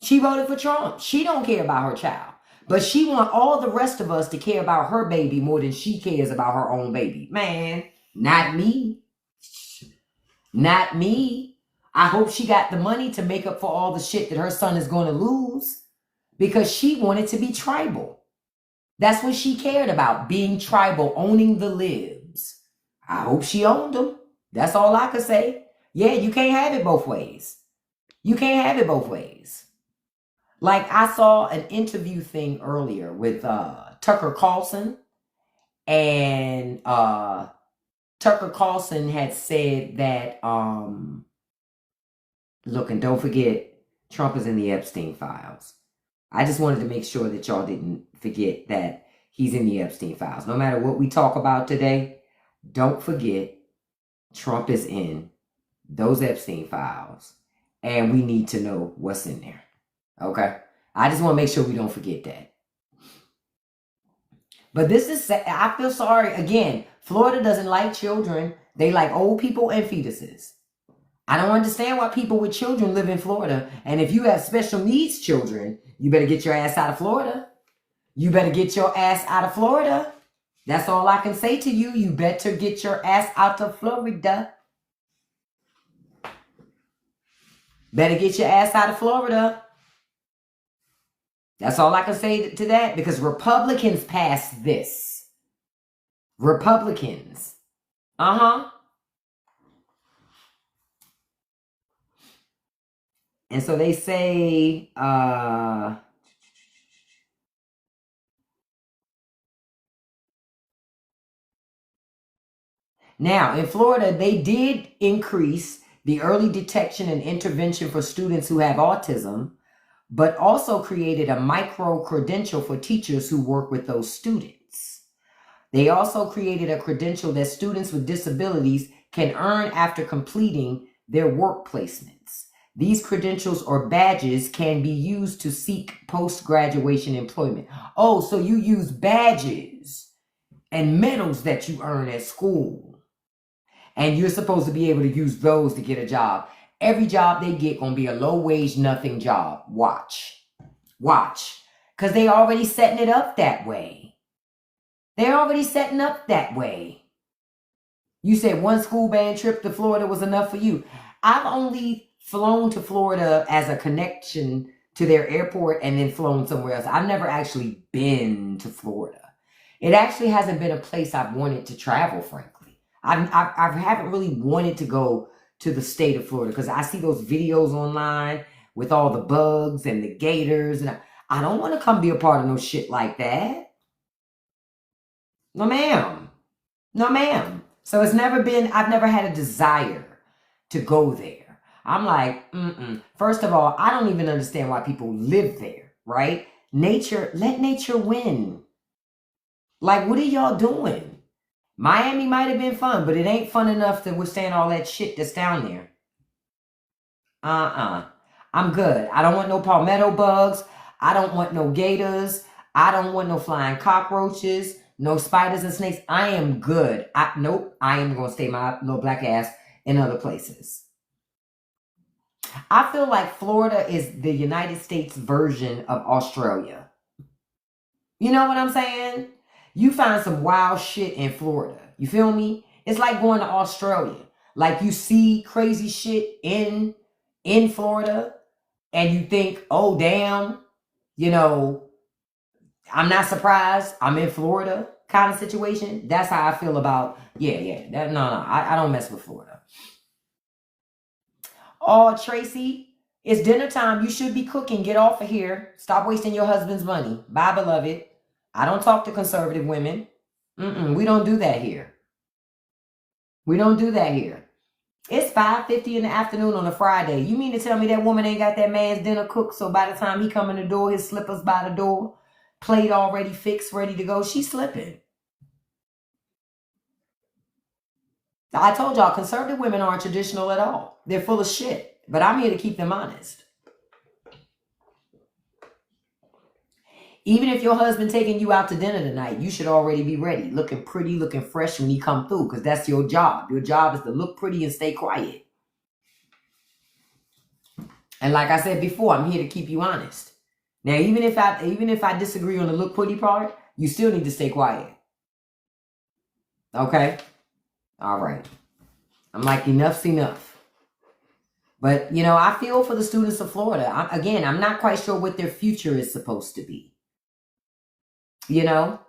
She voted for Trump. She don't care about her child. But she want all the rest of us to care about her baby more than she cares about her own baby. Man, not me. Not me. I hope she got the money to make up for all the shit that her son is going to lose because she wanted to be tribal. That's what she cared about, being tribal, owning the libs. I hope she owned them. That's all I could say. Yeah, you can't have it both ways. You can't have it both ways. Like I saw an interview thing earlier with Tucker Carlson, and Tucker Carlson had said that, look, and don't forget, Trump is in the Epstein files. I just wanted to make sure that y'all didn't forget that he's in the Epstein files. No matter what we talk about today, don't forget Trump is in those Epstein files, and we need to know what's in there. Okay? I just want to make sure we don't forget that. But this is, I feel sorry. Again, Florida doesn't like children. They like old people and fetuses. I don't understand why people with children live in Florida. And if you have special needs children, you better get your ass out of Florida. You better get your ass out of Florida. That's all I can say to you. You better get your ass out of Florida. Better get your ass out of Florida. That's all I can say to that, because Republicans passed this. Republicans. Uh-huh. And so they say, now, in Florida, they did increase the early detection and intervention for students who have autism, but also created a micro-credential for teachers who work with those students. They also created a credential that students with disabilities can earn after completing their work placements. These credentials or badges can be used to seek post-graduation employment. Oh, so you use badges and medals that you earn at school, and you're supposed to be able to use those to get a job. Every job they get gonna be a low-wage, nothing job. Watch. Watch. Because they already setting it up that way. They're already setting up that way. You said one school band trip to Florida was enough for you. I've only flown to Florida as a connection to their airport and then flown somewhere else. I've never actually been to Florida. It actually hasn't been a place I've wanted to travel, frankly. I haven't really wanted to go to the state of Florida because I see those videos online with all the bugs and the gators, and I don't want to come be a part of no shit like that. No, ma'am. No, ma'am. So I've never had a desire to go there. I'm like, First of all, I don't even understand why people live there, right? Let nature win. Like, what are y'all doing? Miami might have been fun, but it ain't fun enough to withstand all that shit that's down there. I'm good. I don't want no palmetto bugs. I don't want no gators. I don't want no flying cockroaches, no spiders and snakes. I am good. Nope. I am going to stay my little black ass in other places. I feel like Florida is the United States version of Australia. You know what I'm saying? You find some wild shit in Florida. You feel me? It's like going to Australia. Like you see crazy shit in Florida and you think, oh, damn, you know, I'm not surprised. I'm in Florida kind of situation. That's how I feel about, I don't mess with Florida. Oh, Tracy, it's dinner time. You should be cooking. Get off of here. Stop wasting your husband's money. Bye, beloved. I don't talk to conservative women. We don't do that here. We don't do that here. It's 5:50 in the afternoon on a Friday. You mean to tell me that woman ain't got that man's dinner cooked, so by the time he come in the door, his slippers by the door, plate already fixed, ready to go? She's slipping. I told y'all, conservative women aren't traditional at all. They're full of shit. But I'm here to keep them honest. Even if your husband taking you out to dinner tonight, you should already be ready, looking pretty, looking fresh when you come through, because that's your job. Your job is to look pretty and stay quiet. And like I said before, I'm here to keep you honest. Now, even if I disagree on the look pretty part, you still need to stay quiet. Okay? All right. I'm like, enough's enough. But, you know, I feel for the students of Florida. I'm not quite sure what their future is supposed to be. You know,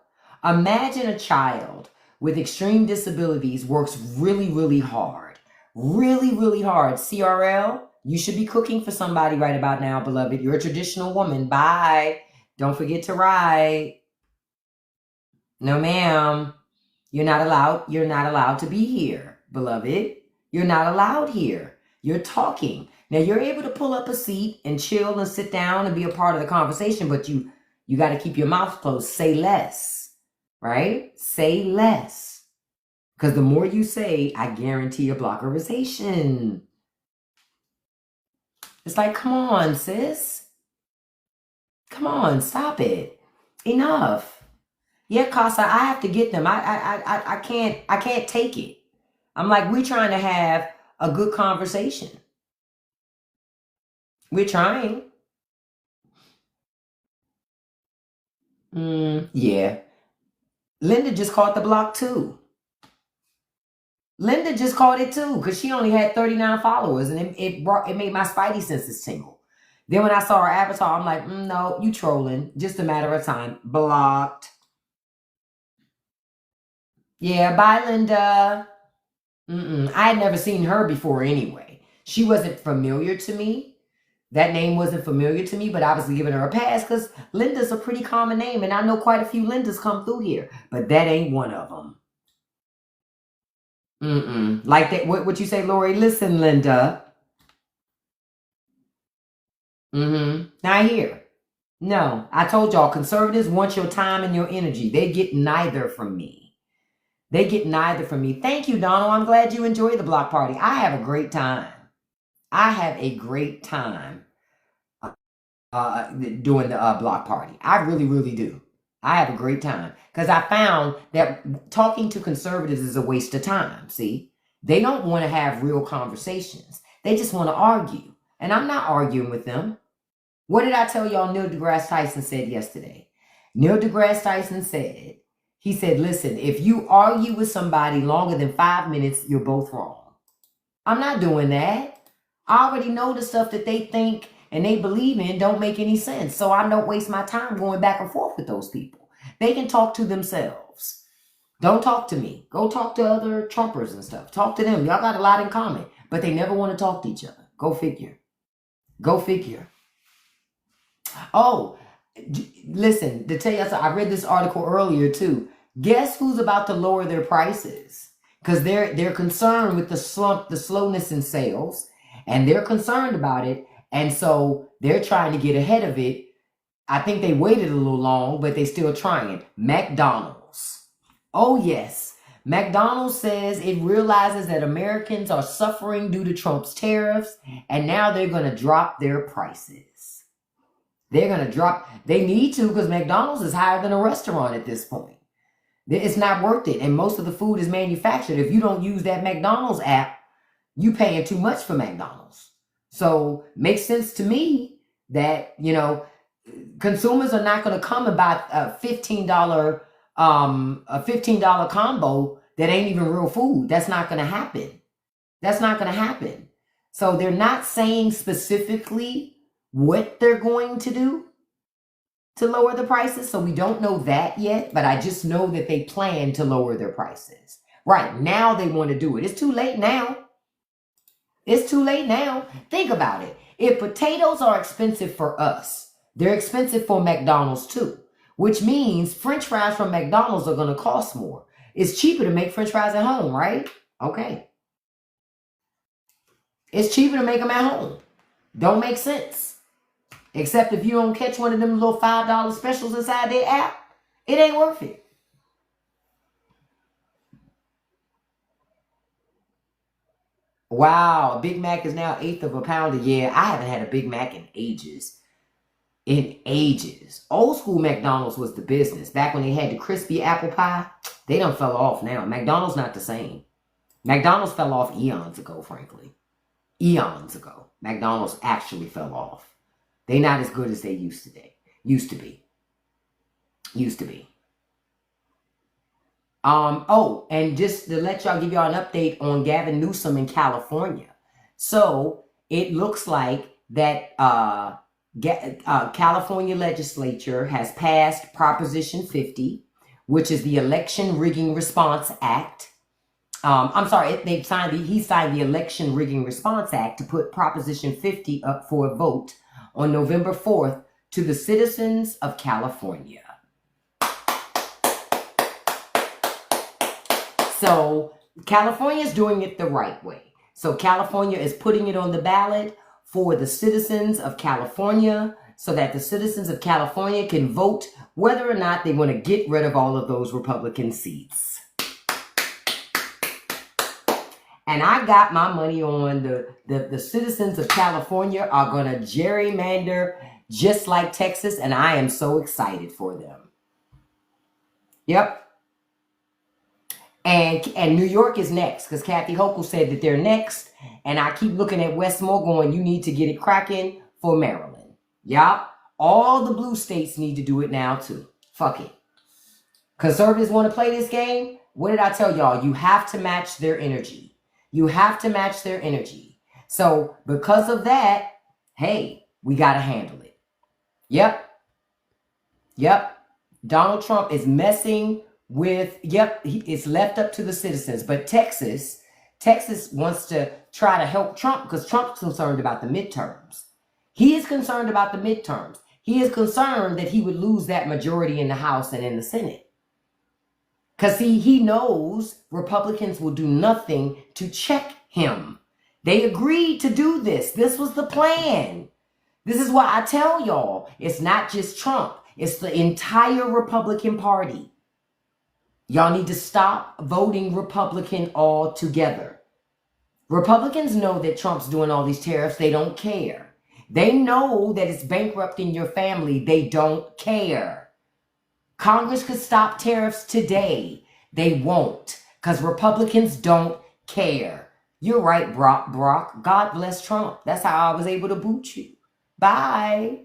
imagine a child with extreme disabilities works really, really hard. Really, really hard. CRL, you should be cooking for somebody right about now, beloved. You're a traditional woman. Bye. Don't forget to ride. No, ma'am. You're not allowed to be here, beloved. You're not allowed here. You're talking. Now, you're able to pull up a seat and chill and sit down and be a part of the conversation, but you got to keep your mouth closed. Say less, right? Say less. Because the more you say, I guarantee a blockerization. It's like, come on, sis. Come on, stop it. Enough. Yeah, Casa, I have to get them. I can't take it. I'm like, we're trying to have a good conversation. We're trying. Yeah. Linda just caught the block too. Linda just caught it too because she only had 39 followers and it made my spidey senses tingle. Then when I saw her avatar, I'm like, no, you trolling. Just a matter of time. Blocked. Yeah, bye, Linda. I had never seen her before anyway. She wasn't familiar to me. That name wasn't familiar to me, but I was giving her a pass because Linda's a pretty common name, and I know quite a few Lindas come through here, but that ain't one of them. Like that, what you say, Lori? Listen, Linda. Not here. No, I told y'all, conservatives want your time and your energy. They get neither from me. They get neither from me. Thank you, Donald. I'm glad you enjoy the block party. I have a great time. I have a great time doing the block party. I really, really do. I have a great time because I found that talking to conservatives is a waste of time. See, they don't want to have real conversations. They just want to argue. And I'm not arguing with them. What did I tell y'all Neil deGrasse Tyson said yesterday? Neil deGrasse Tyson said, he said, listen, if you argue with somebody longer than 5 minutes, you're both wrong. I'm not doing that. I already know the stuff that they think and they believe in don't make any sense. So I don't waste my time going back and forth with those people. They can talk to themselves. Don't talk to me. Go talk to other Trumpers and stuff. Talk to them. Y'all got a lot in common. but they never want to talk to each other. Go figure. Go figure. Oh, listen, to tell you, I read this article earlier too. Guess who's about to lower their prices? Because they're concerned with the slump, the slowness in sales, and they're concerned about it. And so they're trying to get ahead of it. I think they waited a little long, but they're still trying. McDonald's. Oh, yes. McDonald's says it realizes that Americans are suffering due to Trump's tariffs, and now they're going to drop their prices. They're going to drop. They need to, because McDonald's is higher than a restaurant at this point. It's not worth it, and most of the food is manufactured. If you don't use that McDonald's app, you paying too much for McDonald's. So makes sense to me that, you know, consumers are not going to come and buy a $15 combo that ain't even real food. That's not going to happen. That's not going to happen. So they're not saying specifically what they're going to do to lower the prices. So we don't know that yet, but I just know that they plan to lower their prices. Right now they want to do it. It's too late now. It's too late now. Think about it. If potatoes are expensive for us, they're expensive for McDonald's too, which means French fries from McDonald's are going to cost more. It's cheaper to make French fries at home, right? Okay. It's cheaper to make them at home. Don't make sense. Except if you don't catch one of them little $5 specials inside their app, it ain't worth it. Wow, a Big Mac is now 1/8 of a pound. Yeah, I haven't had a Big Mac in ages. In ages. Old school McDonald's was the business. Back when they had the crispy apple pie, they done fell off now. McDonald's not the same. McDonald's fell off eons ago, frankly. Eons ago. McDonald's actually fell off. They not as good as they used to be. Used to be. Oh, and just to let y'all give y'all an update on Gavin Newsom in California. So it looks like that California legislature has passed Proposition 50, which is the Election Rigging Response Act. I'm sorry, he signed the Election Rigging Response Act to put Proposition 50 up for a vote on November 4th to the citizens of California. So California is doing it the right way. So California is putting it on the ballot for the citizens of California so that the citizens of California can vote whether or not they want to get rid of all of those Republican seats. And I got my money on the citizens of California are going to gerrymander just like Texas, and I am so excited for them. Yep. And New York is next, because Kathy Hochul said that they're next. And I keep looking at Westmore going, you need to get it cracking for Maryland. Yup. All the blue states need to do it now too. Fuck it. Conservatives want to play this game? What did I tell y'all? You have to match their energy. You have to match their energy. So because of that, hey, we got to handle it. Yep. Donald Trump is messing with, it's left up to the citizens. But Texas wants to try to help Trump because Trump's concerned about the midterms. He is concerned about the midterms. He is concerned that he would lose that majority in the House and in the Senate. Because he knows Republicans will do nothing to check him. They agreed to do this. This was the plan. This is why I tell y'all, it's not just Trump. It's the entire Republican Party. Y'all need to stop voting Republican altogether. Republicans know that Trump's doing all these tariffs. They don't care. They know that it's bankrupting your family. They don't care. Congress could stop tariffs today. They won't, because Republicans don't care. You're right, Brock. God bless Trump. That's how I was able to boot you. Bye.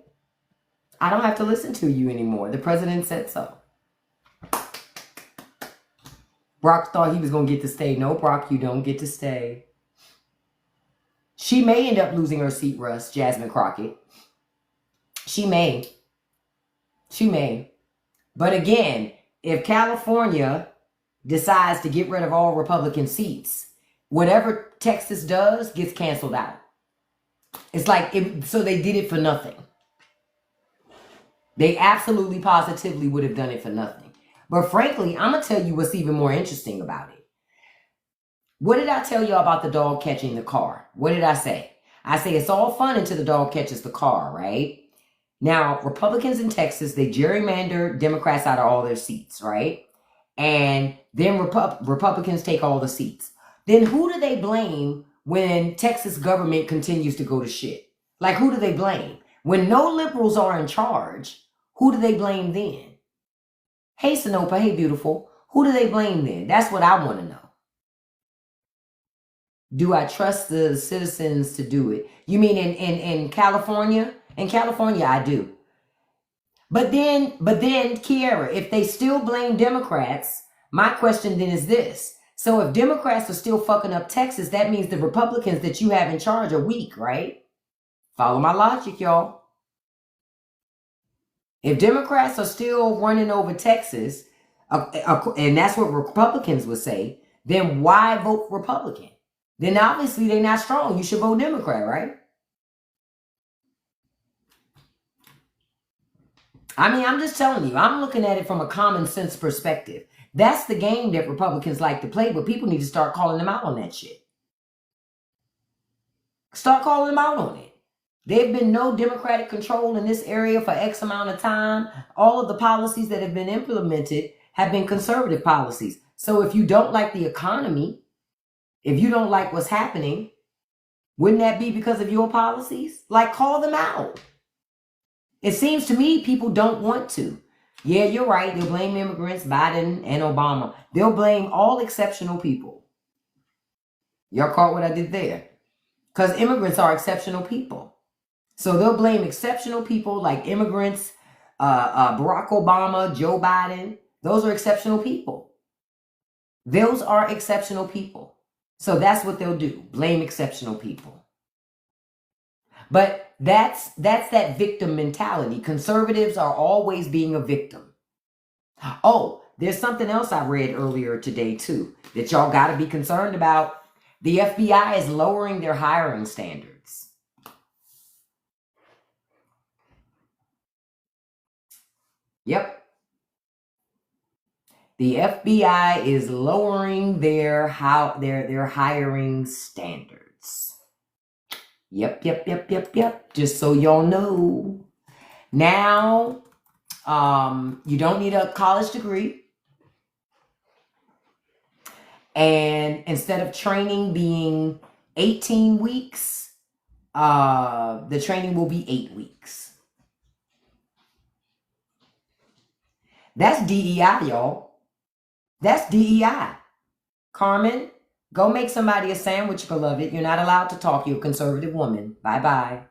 I don't have to listen to you anymore. The president said so. Brock thought he was going to get to stay. No, Brock, you don't get to stay. She may end up losing her seat, Russ, Jasmine Crockett. She may. But again, if California decides to get rid of all Republican seats, whatever Texas does gets canceled out. It's like, so they did it for nothing. They absolutely positively would have done it for nothing. But frankly, I'm going to tell you what's even more interesting about it. What did I tell you about the dog catching the car? What did I say? I say it's all fun until the dog catches the car, right? Now, Republicans in Texas, they gerrymander Democrats out of all their seats, right? And then Republicans take all the seats. Then who do they blame when Texas government continues to go to shit? Like, who do they blame? When no liberals are in charge, who do they blame then? Hey, Sinopa, hey, beautiful. Who do they blame then? That's what I want to know. Do I trust the citizens to do it? You mean in California? In California, I do. But then, Kiara, if they still blame Democrats, my question then is this. So if Democrats are still fucking up Texas, that means the Republicans that you have in charge are weak, right? Follow my logic, y'all. If Democrats are still running over Texas, and that's what Republicans would say, then why vote Republican? Then obviously they're not strong. You should vote Democrat, right? I mean, I'm just telling you, I'm looking at it from a common sense perspective. That's the game that Republicans like to play, but people need to start calling them out on that shit. Start calling them out on it. There've been no Democratic control in this area for X amount of time. All of the policies that have been implemented have been conservative policies. So if you don't like the economy, if you don't like what's happening, wouldn't that be because of your policies? Like, call them out. It seems to me people don't want to. Yeah, you're right. They'll blame immigrants, Biden and Obama. They'll blame all exceptional people. Y'all caught what I did there? Because immigrants are exceptional people. So they'll blame exceptional people like immigrants, Barack Obama, Joe Biden. Those are exceptional people. Those are exceptional people. So that's what they'll do. Blame exceptional people. But that's that victim mentality. Conservatives are always being a victim. Oh, there's something else I read earlier today too that y'all got to be concerned about. The FBI is lowering their hiring standards. Yep. The FBI is lowering their hiring standards. Yep. Just so y'all know. Now, you don't need a college degree. And instead of training being 18 weeks, the training will be 8 weeks. That's DEI, y'all. That's DEI. Carmen, go make somebody a sandwich, beloved. You're not allowed to talk. You're a conservative woman. Bye-bye.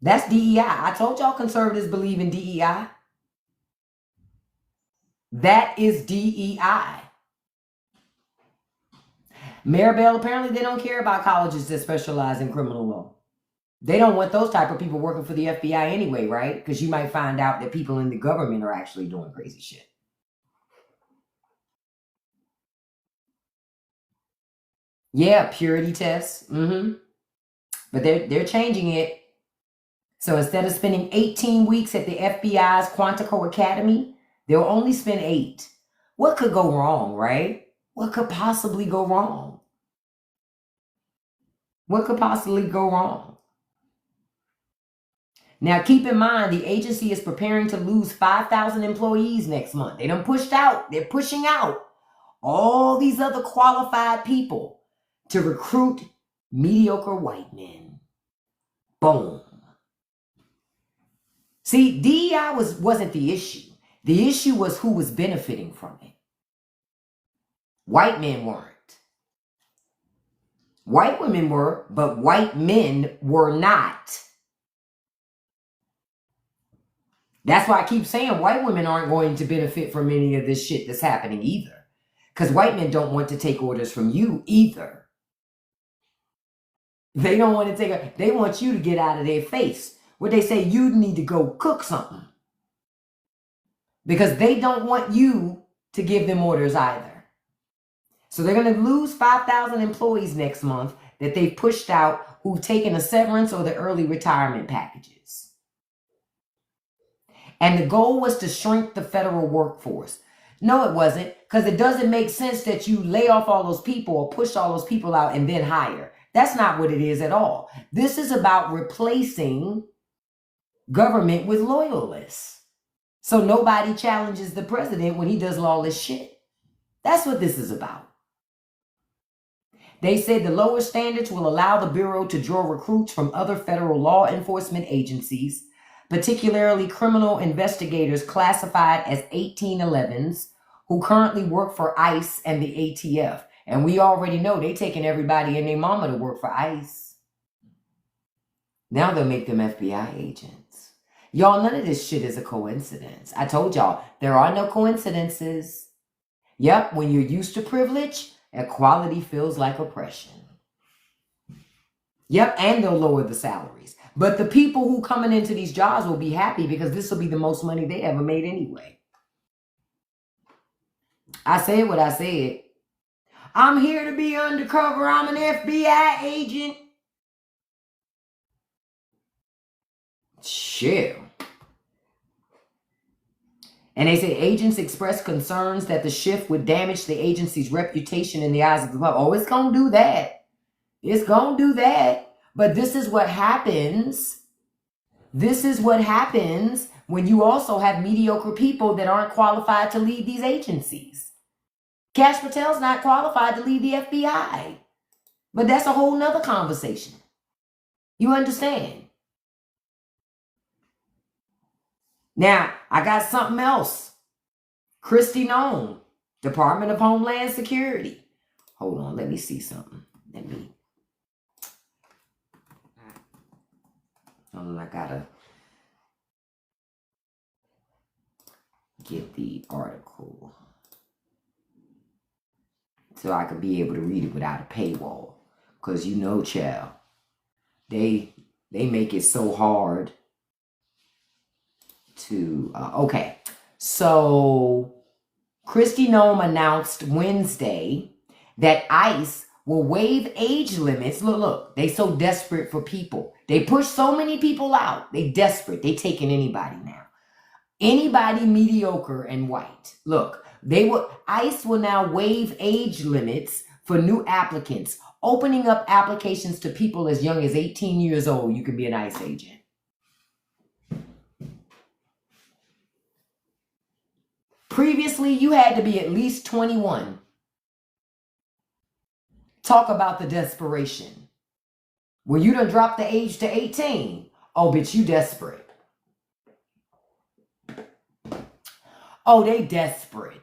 That's DEI. I told y'all conservatives believe in DEI. That is DEI. Maribel, apparently they don't care about colleges that specialize in criminal law. They don't want those type of people working for the FBI anyway, right? Because you might find out that people in the government are actually doing crazy shit. Yeah, purity tests. But they're changing it. So instead of spending 18 weeks at the FBI's Quantico Academy, they'll only spend 8. What could go wrong, right? What could possibly go wrong? What could possibly go wrong? Now, keep in mind, the agency is preparing to lose 5,000 employees next month. They done pushed out. They're pushing out all these other qualified people to recruit mediocre white men. Boom. See, DEI wasn't the issue. The issue was who was benefiting from it. White men weren't. White women were, but white men were not. That's why I keep saying white women aren't going to benefit from any of this shit that's happening either. Because white men don't want to take orders from you either. They don't want to take they want you to get out of their face. What they say, you need to go cook something. Because they don't want you to give them orders either. So they're going to lose 5,000 employees next month that they've pushed out who've taken a severance or the early retirement packages. And the goal was to shrink the federal workforce. No, it wasn't, because it doesn't make sense that you lay off all those people or push all those people out and then hire. That's not what it is at all. This is about replacing government with loyalists. So nobody challenges the president when he does lawless shit. That's what this is about. They said the lower standards will allow the Bureau to draw recruits from other federal law enforcement agencies, particularly criminal investigators classified as 1811s who currently work for ICE and the ATF. And we already know they taking everybody and their mama to work for ICE. Now they'll make them FBI agents. Y'all, none of this shit is a coincidence. I told y'all, there are no coincidences. Yep, when you're used to privilege, equality feels like oppression. Yep, and they'll lower the salaries. But the people who coming into these jobs will be happy because this will be the most money they ever made anyway. I said what I said. I'm here to be undercover. I'm an FBI agent. Shit. And they say agents expressed concerns that the shift would damage the agency's reputation in the eyes of the public. Oh, it's going to do that. It's going to do that. But this is what happens. This is what happens when you also have mediocre people that aren't qualified to lead these agencies. Kash Patel's not qualified to lead the FBI. But that's a whole nother conversation. You understand? Now, I got something else. Kristi Noem, Department of Homeland Security. Hold on, let me see something. I gotta get the article so I can be able to read it without a paywall. Because you know, child, they make it so hard to, okay. So Kristi Noem announced Wednesday that ICE will waive age limits. Look, they so desperate for people. They push so many people out. They desperate. They taking anybody now. Anybody mediocre and white. Look, ICE will now waive age limits for new applicants, opening up applications to people as young as 18 years old. You can be an ICE agent. Previously, you had to be at least 21. Talk about the desperation. Well, you done dropped the age to 18. Oh, bitch, you desperate. Oh, they desperate.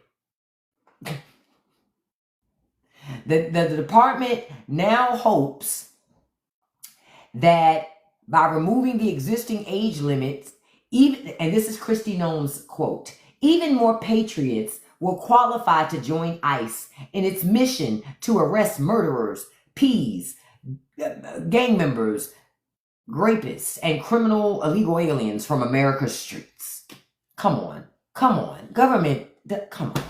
The department now hopes that by removing the existing age limits, and this is Kristi Noem's quote, even more patriots will qualify to join ICE in its mission to arrest murderers, PEs, gang members, rapists, and criminal illegal aliens from America's streets. Come on. Government, come on.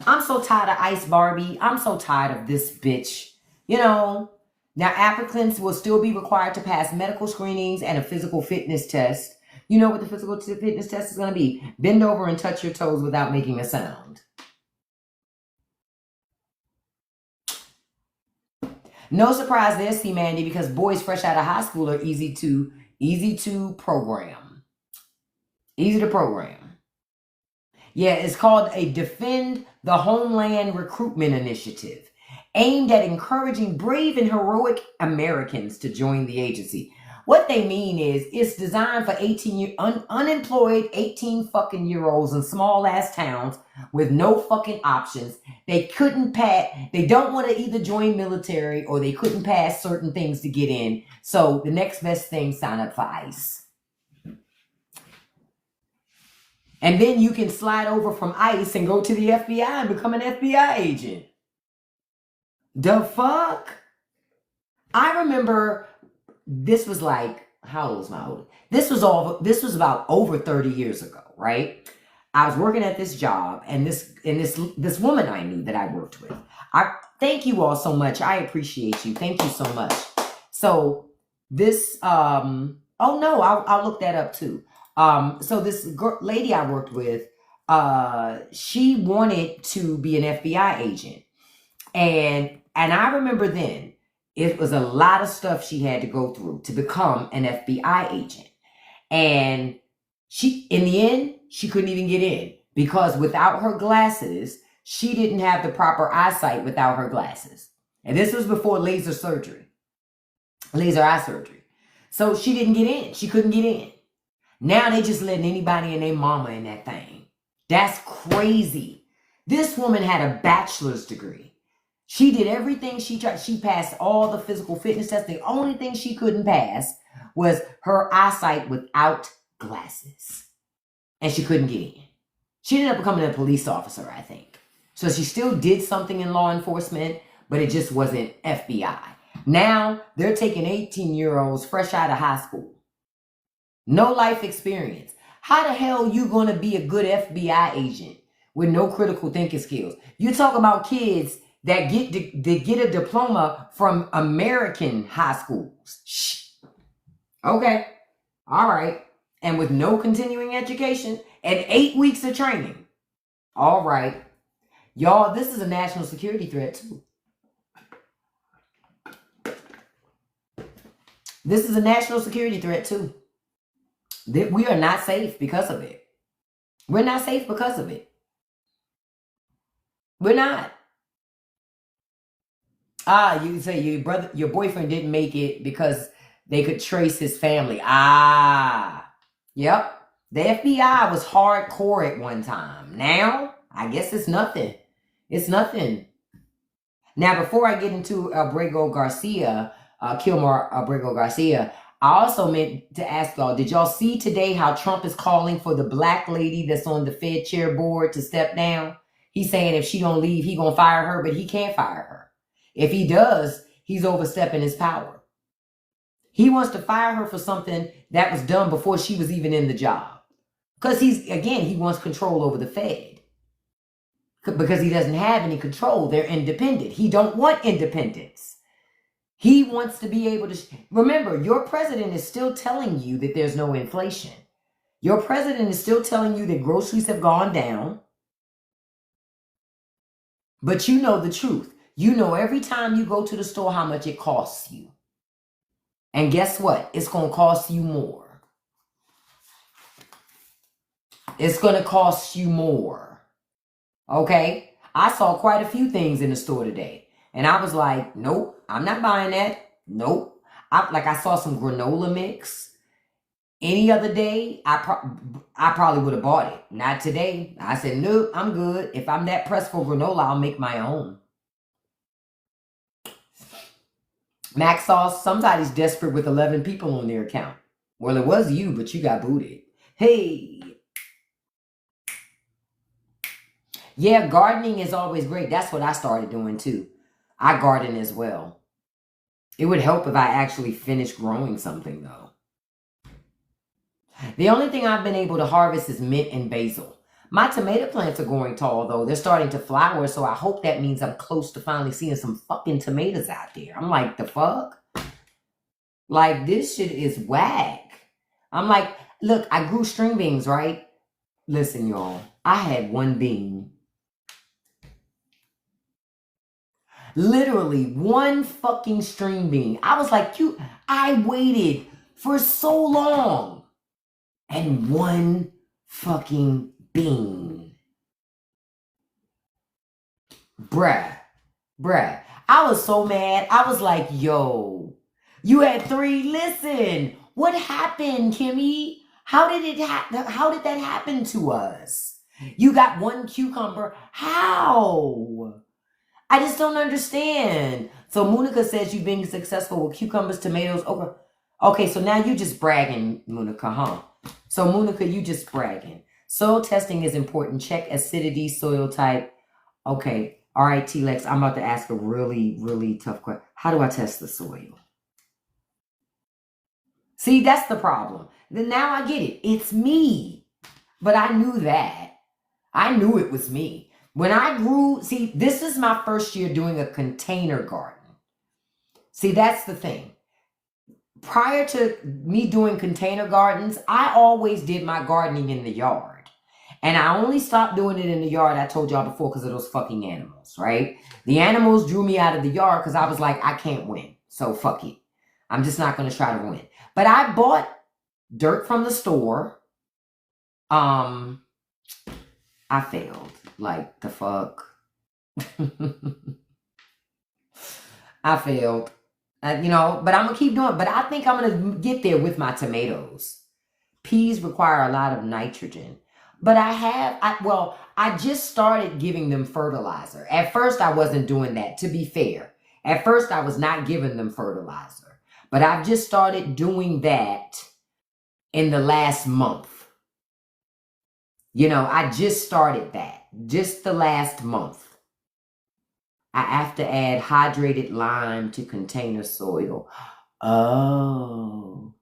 I'm so tired of ICE, Barbie. I'm so tired of this bitch. You know, now applicants will still be required to pass medical screenings and a physical fitness test. You know what the physical fitness test is going to be? Bend over and touch your toes without making a sound. No surprise there, C. Mandy, because boys fresh out of high school are easy to program. Easy to program. Yeah, it's called a Defend the Homeland Recruitment Initiative, aimed at encouraging brave and heroic Americans to join the agency. What they mean is it's designed for unemployed 18 fucking year olds in small ass towns with no fucking options. They don't want to either join military or they couldn't pass certain things to get in. So the next best thing, sign up for ICE. And then you can slide over from ICE and go to the FBI and become an FBI agent. The fuck? I remember this was like, how old was my oldest? This was about over 30 years ago, right? I was working at this job and this woman I knew that I worked with, I thank you all so much. I appreciate you. Thank you so much. So this, oh no, I'll look that up too. So this lady I worked with, she wanted to be an FBI agent. And I remember then it was a lot of stuff she had to go through to become an FBI agent. And she, in the end, she couldn't even get in because without her glasses, she didn't have the proper eyesight without her glasses. And this was before laser eye surgery. So she didn't get in. She couldn't get in. Now they just letting anybody and their mama in that thing. That's crazy. This woman had a bachelor's degree. She did everything she tried. She passed all the physical fitness tests. The only thing she couldn't pass was her eyesight without glasses. And she couldn't get in. She ended up becoming a police officer, I think. So she still did something in law enforcement, but it just wasn't FBI. Now they're taking 18-year-olds fresh out of high school. No life experience. How the hell you going to be a good FBI agent with no critical thinking skills? You talk about kids that get a diploma from American high schools. Shh. Okay. All right. And with no continuing education and 8 weeks of training. All right. Y'all, this is a national security threat too. This is a national security threat too. That we are not safe because of it. We're not safe because of it. We're not. You say your boyfriend didn't make it because they could trace his family. Yep. The FBI was hardcore at one time. Now, I guess it's nothing. It's nothing. Now, before I get into Abrego Garcia, Kilmar Abrego Garcia, I also meant to ask y'all, did y'all see today how Trump is calling for the black lady that's on the Fed chair board to step down? He's saying if she don't leave, he gonna fire her, but he can't fire her. If he does, he's overstepping his power. He wants to fire her for something that was done before she was even in the job. Because he wants control over the Fed. Because he doesn't have any control. They're independent. He don't want independence. He wants to be able to... Remember, your president is still telling you that there's no inflation. Your president is still telling you that groceries have gone down. But you know the truth. You know every time you go to the store how much it costs you. And guess what? It's going to cost you more. It's going to cost you more. Okay? I saw quite a few things in the store today. And I was like, nope, I'm not buying that. Nope. I saw some granola mix. Any other day, I probably would have bought it. Not today. I said, nope, I'm good. If I'm that pressed for granola, I'll make my own. Mac Sauce, somebody's desperate with 11 people on their account. Well, it was you, but you got booted. Hey. Yeah, gardening is always great. That's what I started doing too. I garden as well. It would help if I actually finished growing something though. The only thing I've been able to harvest is mint and basil. My tomato plants are growing tall though. They're starting to flower, so I hope that means I'm close to finally seeing some fucking tomatoes out there. I'm like, the fuck? Like, this shit is whack. I'm like, look, I grew string beans, right? Listen, y'all. I had one bean. Literally one fucking string bean. I was like, I waited for so long. And one fucking bean. Bruh. I was so mad. I was like, yo, you had 3. Listen, what happened, Kimmy? How did that happen to us? You got 1 cucumber. How? I just don't understand. So Monica says you've been successful with cucumbers, tomatoes, okra. Okay, so now you just bragging, Monica, huh? So Monica, you just bragging. Soil testing is important. Check acidity, soil type. Okay. All right, T-Lex, I'm about to ask a really, really tough question. How do I test the soil? See, that's the problem. Then now I get it. It's me. But I knew that. I knew it was me. When I grew, see, this is my first year doing a container garden. See, that's the thing. Prior to me doing container gardens, I always did my gardening in the yard. And I only stopped doing it in the yard, I told y'all before, because of those fucking animals, right? The animals drew me out of the yard because I was like, I can't win. So fuck it. I'm just not going to try to win. But I bought dirt from the store. I failed. Like, the fuck? I failed. But I'm going to keep doing it. But I think I'm going to get there with my tomatoes. Peas require a lot of nitrogen. But I just started giving them fertilizer. At first, I wasn't doing that, to be fair. At first, I was not giving them fertilizer. But I've just started doing that in the last month. I just started that. Just the last month. I have to add hydrated lime to container soil. Oh.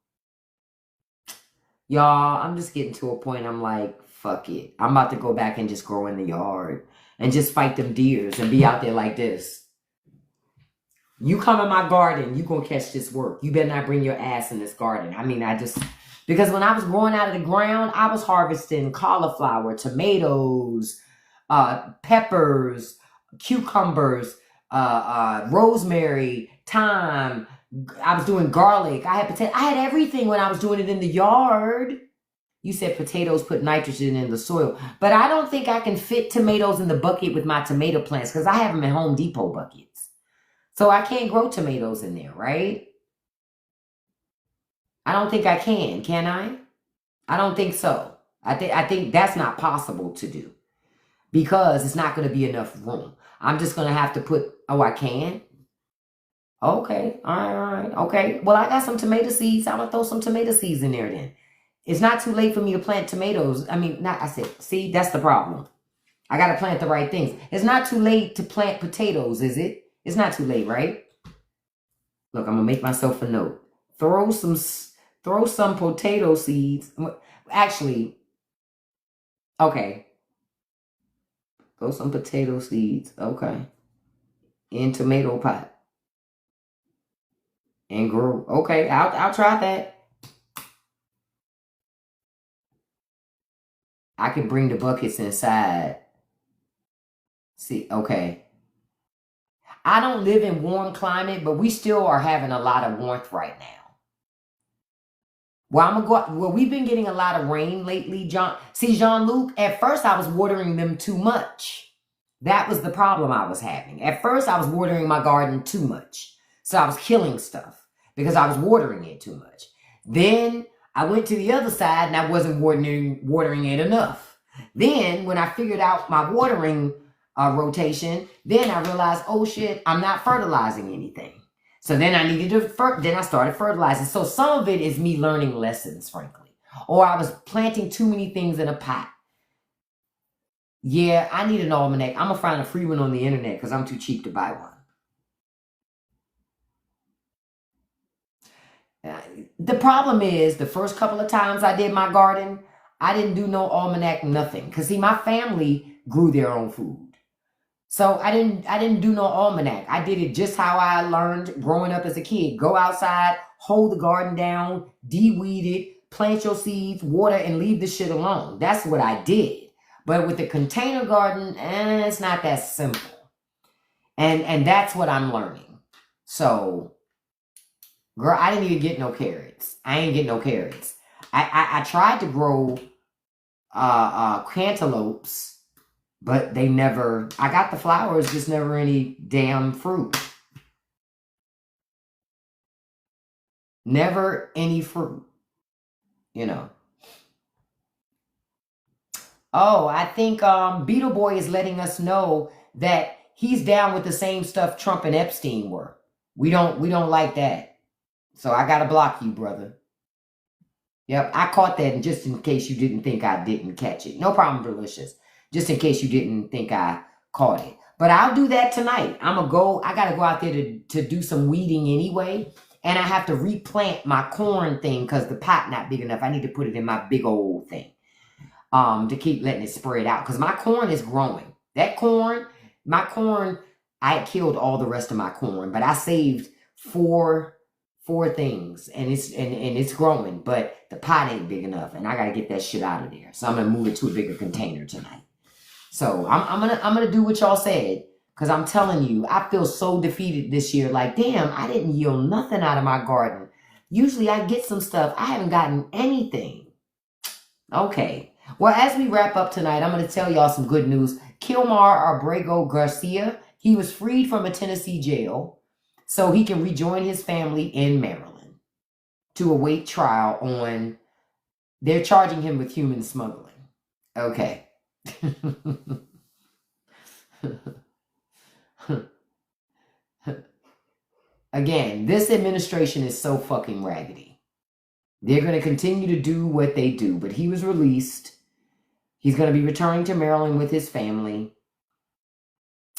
Y'all, I'm just getting to a point I'm like, fuck it. I'm about to go back and just grow in the yard and just fight them deers and be out there like this. You come in my garden, you gonna catch this work. You better not bring your ass in this garden. Because when I was growing out of the ground, I was harvesting cauliflower, tomatoes, peppers, cucumbers, rosemary, thyme. I was doing garlic. I had everything when I was doing it in the yard. You said potatoes put nitrogen in the soil. But I don't think I can fit tomatoes in the bucket with my tomato plants because I have them in Home Depot buckets. So I can't grow tomatoes in there, right? I don't think I can I? I don't think so. I think that's not possible to do because it's not going to be enough room. I'm just going to have to put, I can? Okay, all right, okay. Well, I got some tomato seeds. I'm going to throw some tomato seeds in there then. It's not too late for me to plant tomatoes. See, that's the problem. I got to plant the right things. It's not too late to plant potatoes, is it? It's not too late, right? Look, I'm going to make myself a note. Throw some potato seeds. Actually, okay. Throw some potato seeds, okay, in tomato pot. And grow. Okay, I'll try that. I can bring the buckets inside. See, okay. I don't live in warm climate, but we still are having a lot of warmth right now. Well, we've been getting a lot of rain lately, Jean-Luc, at first I was watering them too much. That was the problem I was having. At first I was watering my garden too much. So I was killing stuff because I was watering it too much. Then I went to the other side and I wasn't watering it enough. Then when I figured out my watering rotation, then I realized, oh shit, I'm not fertilizing anything. So then I started fertilizing. So some of it is me learning lessons, frankly. Or I was planting too many things in a pot. Yeah, I need an almanac. I'm going to find a free one on the internet because I'm too cheap to buy one. The problem is the first couple of times I did my garden, I didn't do no almanac, nothing. Because see, my family grew their own food. So I didn't do no almanac. I did it just how I learned growing up as a kid. Go outside, hold the garden down, de-weed it, plant your seeds, water, and leave the shit alone. That's what I did. But with the container garden, it's not that simple. And that's what I'm learning. So, girl, I didn't even get no carrots. I ain't get no carrots. I tried to grow cantaloupes. But I got the flowers, just never any damn fruit. Never any fruit, Oh, I think Beetle Boy is letting us know that he's down with the same stuff Trump and Epstein were. We don't like that. So I got to block you, brother. Yep, I caught that just in case you didn't think I didn't catch it. No problem, Delicious. Just in case you didn't think I caught it. But I'll do that tonight. I got to go out there to do some weeding anyway. And I have to replant my corn thing because the pot not big enough. I need to put it in my big old thing to keep letting it spread out. Because my corn is growing. That corn, my corn, I had killed all the rest of my corn, but I saved four things, and it's growing, but the pot ain't big enough, and I gotta get that shit out of there. So I'm gonna move it to a bigger container tonight. So I'm gonna do what y'all said, because I'm telling you, I feel so defeated this year. Like, damn, I didn't yield nothing out of my garden. Usually I get some stuff. I haven't gotten anything. Okay. Well, as we wrap up tonight, I'm going to tell y'all some good news. Kilmar Abrego Garcia, he was freed from a Tennessee jail so he can rejoin his family in Maryland to await trial on, they're charging him with human smuggling. Okay. Again, this administration is so fucking raggedy. They're going to continue to do what they do, but he was released. He's going to be returning to Maryland with his family.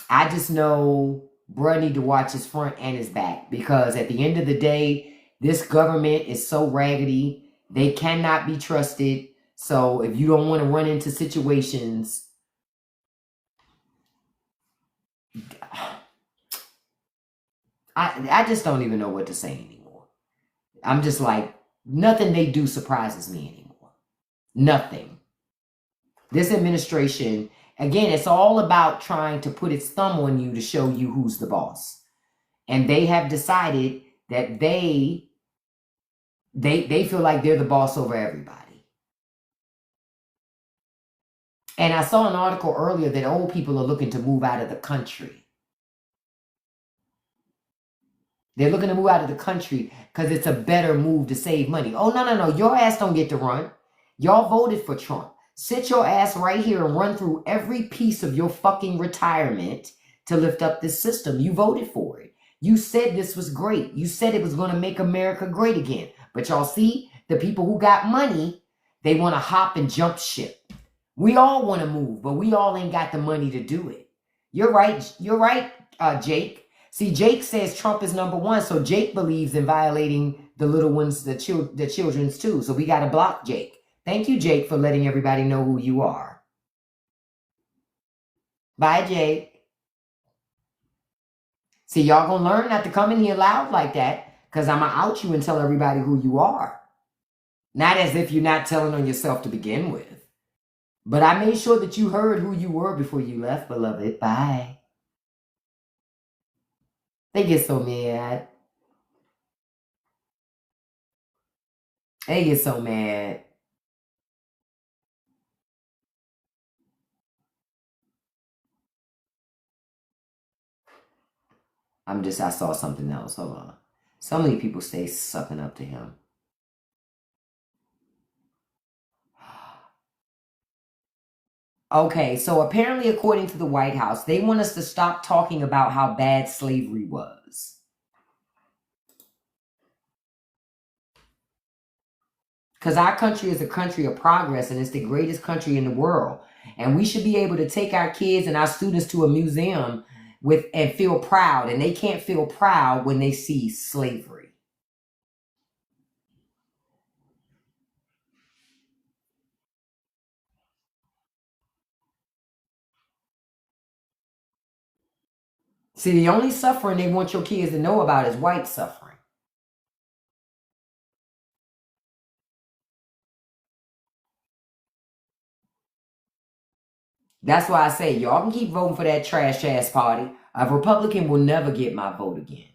I just know bruh need to watch his front and his back, because at the end of the day, this government is so raggedy. They cannot be trusted. So if you don't want to run into situations, I just don't even know what to say anymore. I'm just like, nothing they do surprises me anymore. Nothing. This administration, again, it's all about trying to put its thumb on you to show you who's the boss. And they have decided that they feel like they're the boss over everybody. And I saw an article earlier that old people are looking to move out of the country. They're looking to move out of the country because it's a better move to save money. Oh, no. Your ass don't get to run. Y'all voted for Trump. Sit your ass right here and run through every piece of your fucking retirement to lift up this system. You voted for it. You said this was great. You said it was going to make America great again. But y'all see, the people who got money, they want to hop and jump ship. We all want to move, but we all ain't got the money to do it. You're right. You're right, Jake. See, Jake says Trump is number one, so Jake believes in violating the little ones, the children's too. So we got to block Jake. Thank you, Jake, for letting everybody know who you are. Bye, Jake. See, y'all gonna learn not to come in here loud like that, because I'm gonna out you and tell everybody who you are. Not as if you're not telling on yourself to begin with. But I made sure that you heard who you were before you left, beloved. Bye. They get so mad. They get so mad. I saw something else. Hold on. So many people stay sucking up to him. Okay, so apparently, according to the White House, they want us to stop talking about how bad slavery was. Because our country is a country of progress, and it's the greatest country in the world. And we should be able to take our kids and our students to a museum and feel proud. And they can't feel proud when they see slavery. See, the only suffering they want your kids to know about is white suffering. That's why I say, y'all can keep voting for that trash-ass party. A Republican will never get my vote again.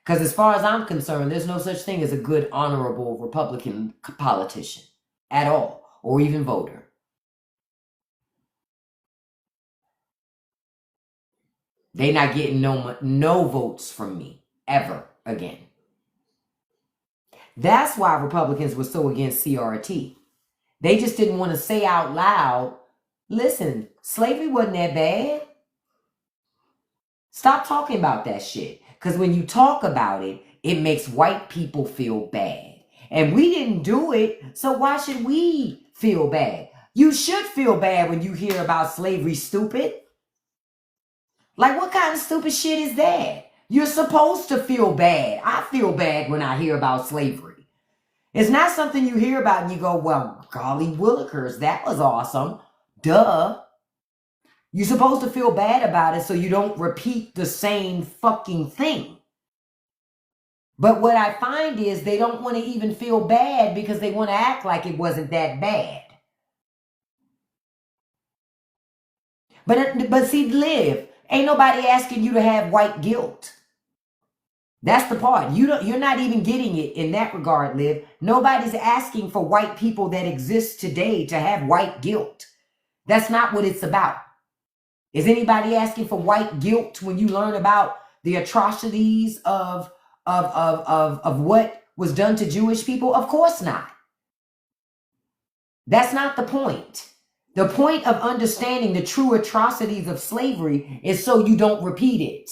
Because as far as I'm concerned, there's no such thing as a good, honorable Republican politician at all, or even voter. They're not getting no votes from me ever again. That's why Republicans were so against CRT. They just didn't want to say out loud, listen, slavery wasn't that bad. Stop talking about that shit. Because when you talk about it, it makes white people feel bad. And we didn't do it, so why should we feel bad? You should feel bad when you hear about slavery, stupid. Like, what kind of stupid shit is that? You're supposed to feel bad. I feel bad when I hear about slavery. It's not something you hear about and you go, well, golly willikers, that was awesome. Duh. You're supposed to feel bad about it so you don't repeat the same fucking thing. But what I find is they don't want to even feel bad because they want to act like it wasn't that bad. But see, Liv, ain't nobody asking you to have white guilt. That's the part. You're not even getting it in that regard, Liv. Nobody's asking for white people that exist today to have white guilt. That's not what it's about. Is anybody asking for white guilt when you learn about the atrocities of what was done to Jewish people? Of course not. That's not the point. The point of understanding the true atrocities of slavery is so you don't repeat it.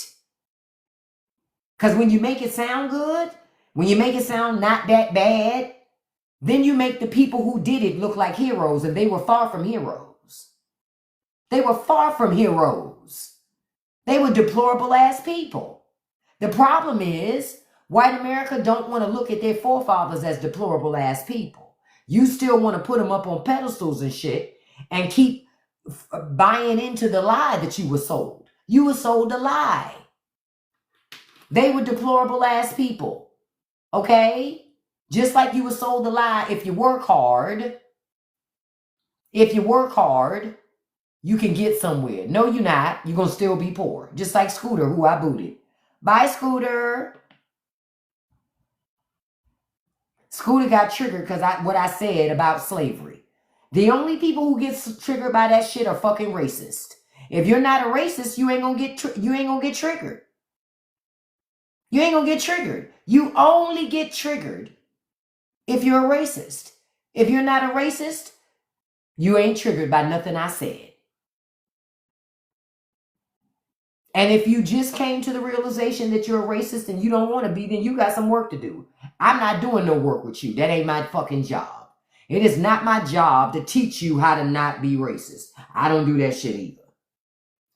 Because when you make it sound good, when you make it sound not that bad, then you make the people who did it look like heroes, and they were far from heroes. They were far from heroes. They were deplorable ass people. The problem is, white America don't want to look at their forefathers as deplorable ass people. You still want to put them up on pedestals and shit and keep buying into the lie that you were sold. You were sold a lie. They were deplorable ass people. Okay? Just like you were sold a lie, if you work hard, you can get somewhere. No, you're not. You're going to still be poor. Just like Scooter, who I booted. Bye, Scooter. Scooter got triggered because what I said about slavery. The only people who get triggered by that shit are fucking racist. If you're not a racist, you ain't gonna get triggered. You ain't gonna get triggered. You only get triggered if you're a racist. If you're not a racist, you ain't triggered by nothing I said. And if you just came to the realization that you're a racist and you don't want to be, then you got some work to do. I'm not doing no work with you. That ain't my fucking job. It is not my job to teach you how to not be racist. I don't do that shit either.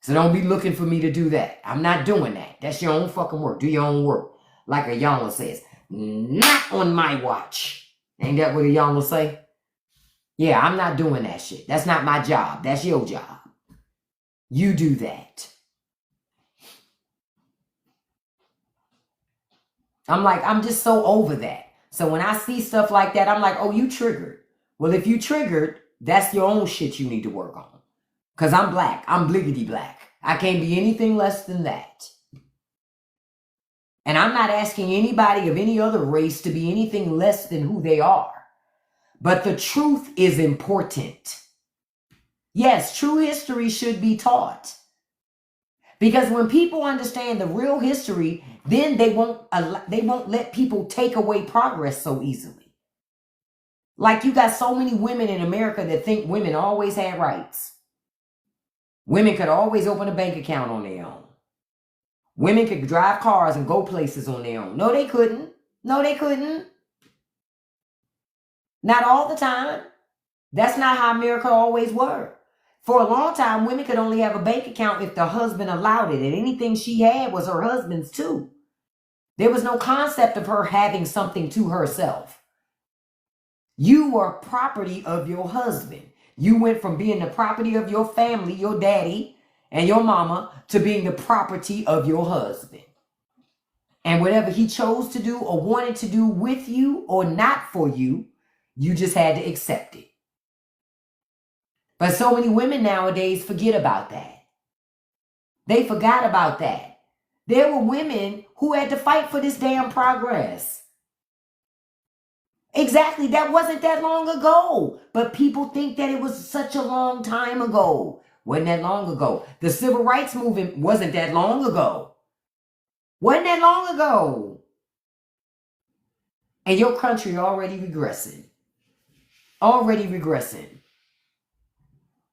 So don't be looking for me to do that. I'm not doing that. That's your own fucking work. Do your own work. Like a Yama says, not on my watch. Ain't that what a Yama say? Yeah, I'm not doing that shit. That's not my job. That's your job. You do that. I'm just so over that. So when I see stuff like that, I'm like, oh, you triggered. Well, if you triggered, that's your own shit you need to work on. Because I'm black. I'm bliggity black. I can't be anything less than that. And I'm not asking anybody of any other race to be anything less than who they are. But the truth is important. Yes, true history should be taught. Because when people understand the real history, then they won't let people take away progress so easily. Like you got so many women in America that think women always had rights. Women could always open a bank account on their own. Women could drive cars and go places on their own. No, they couldn't. No, they couldn't. Not all the time. That's not how America always worked. For a long time, women could only have a bank account if the husband allowed it, and anything she had was her husband's too. There was no concept of her having something to herself. You were property of your husband. You went from being the property of your family, your daddy and your mama, to being the property of your husband. And whatever he chose to do or wanted to do with you or not for you, you just had to accept it. But so many women nowadays forget about that. They forgot about that. There were women who had to fight for this damn progress. Exactly. That wasn't that long ago. But people think that it was such a long time ago. Wasn't that long ago. The civil rights movement wasn't that long ago. Wasn't that long ago. And your country already regressing. Already regressing.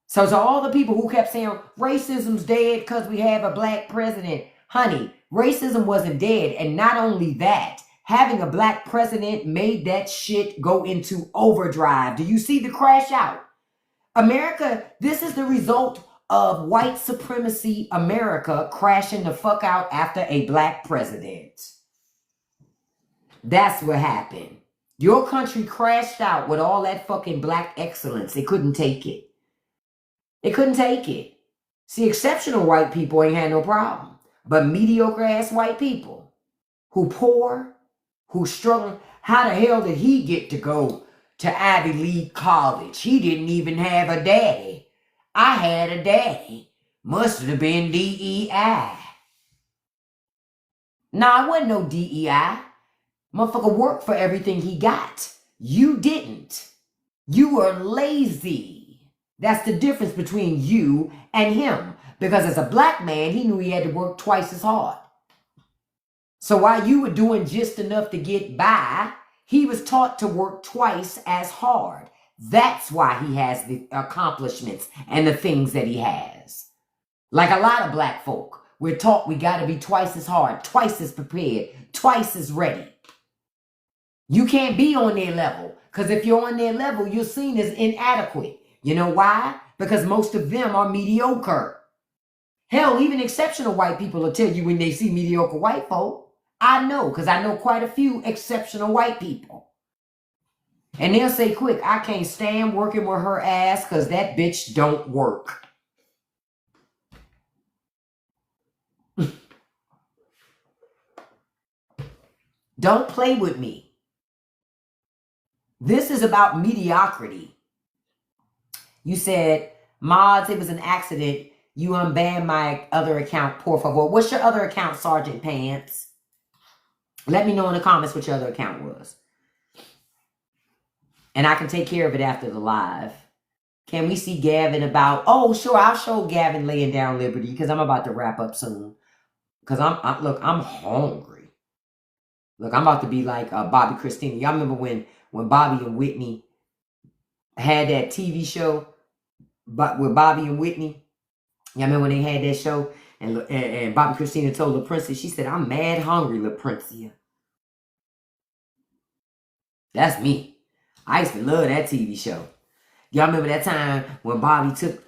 So to all the people who kept saying racism's dead because we have a black president, honey, racism wasn't dead. And not only that, having a black president made that shit go into overdrive. Do you see the crash out? America, this is the result of white supremacy America crashing the fuck out after a black president. That's what happened. Your country crashed out with all that fucking black excellence. They couldn't take it. They couldn't take it. See, exceptional white people ain't had no problem. But mediocre ass white people who poor, who struggling, how the hell did he get to go to Ivy League college? He didn't even have a daddy. I had a daddy. Must have been DEI. Nah, it wasn't no DEI. Motherfucker worked for everything he got. You didn't. You were lazy. That's the difference between you and him. Because as a black man, he knew he had to work twice as hard. So while you were doing just enough to get by, he was taught to work twice as hard. That's why he has the accomplishments and the things that he has. Like a lot of black folk, we're taught we got to be twice as hard, twice as prepared, twice as ready. You can't be on their level, because if you're on their level, you're seen as inadequate. You know why? Because most of them are mediocre. Hell, even exceptional white people will tell you when they see mediocre white folk. I know, because I know quite a few exceptional white people. And they'll say quick, I can't stand working with her ass because that bitch don't work. Don't play with me. This is about mediocrity. You said, Mods, it was an accident. You unbanned my other account, por favor. What's your other account, Sergeant Pants? Let me know in the comments what your other account was. And I can take care of it after the live. Can we see Gavin about... Oh, sure, I'll show Gavin laying down Liberty because I'm about to wrap up soon. Because look, I'm hungry. Look, I'm about to be like Bobby Christina. Y'all remember when Bobby and Whitney had that TV show with Bobby and Whitney? Y'all remember when they had that show? And Bobby Christina told La Princess, she said, I'm mad hungry, La Princess. That's me. I used to love that TV show. Y'all remember that time when Bobby took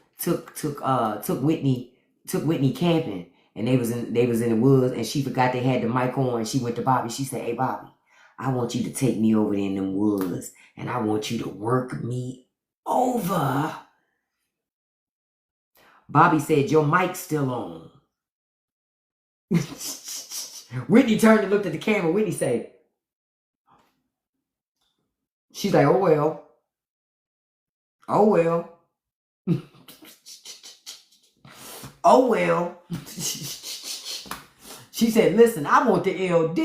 Whitney camping, and they was in the woods, and she forgot they had the mic on, and she went to Bobby. She said, hey, Bobby, I want you to take me over there in them woods, and I want you to work me over. Bobby said, your mic's still on. Whitney turned and looked at the camera. Whitney said, she's like, oh, well. Oh, well. Oh, well. She said, listen, I want the LD.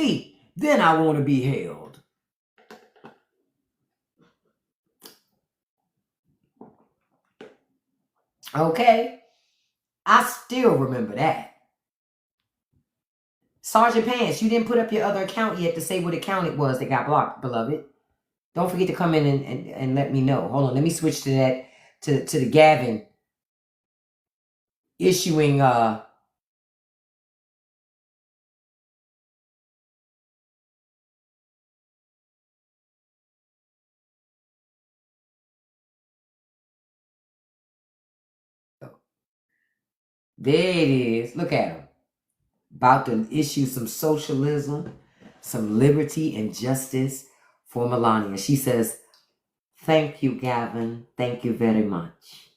Then I want to be held. Okay. I still remember that. Sergeant Pants, you didn't put up your other account yet to say what account it was that got blocked, beloved. Don't forget to come in and let me know. Hold on, let me switch to that, to the Gavin issuing there it is. Look at him. About to issue some socialism, some liberty and justice for Melania. She says, thank you, Gavin. Thank you very much.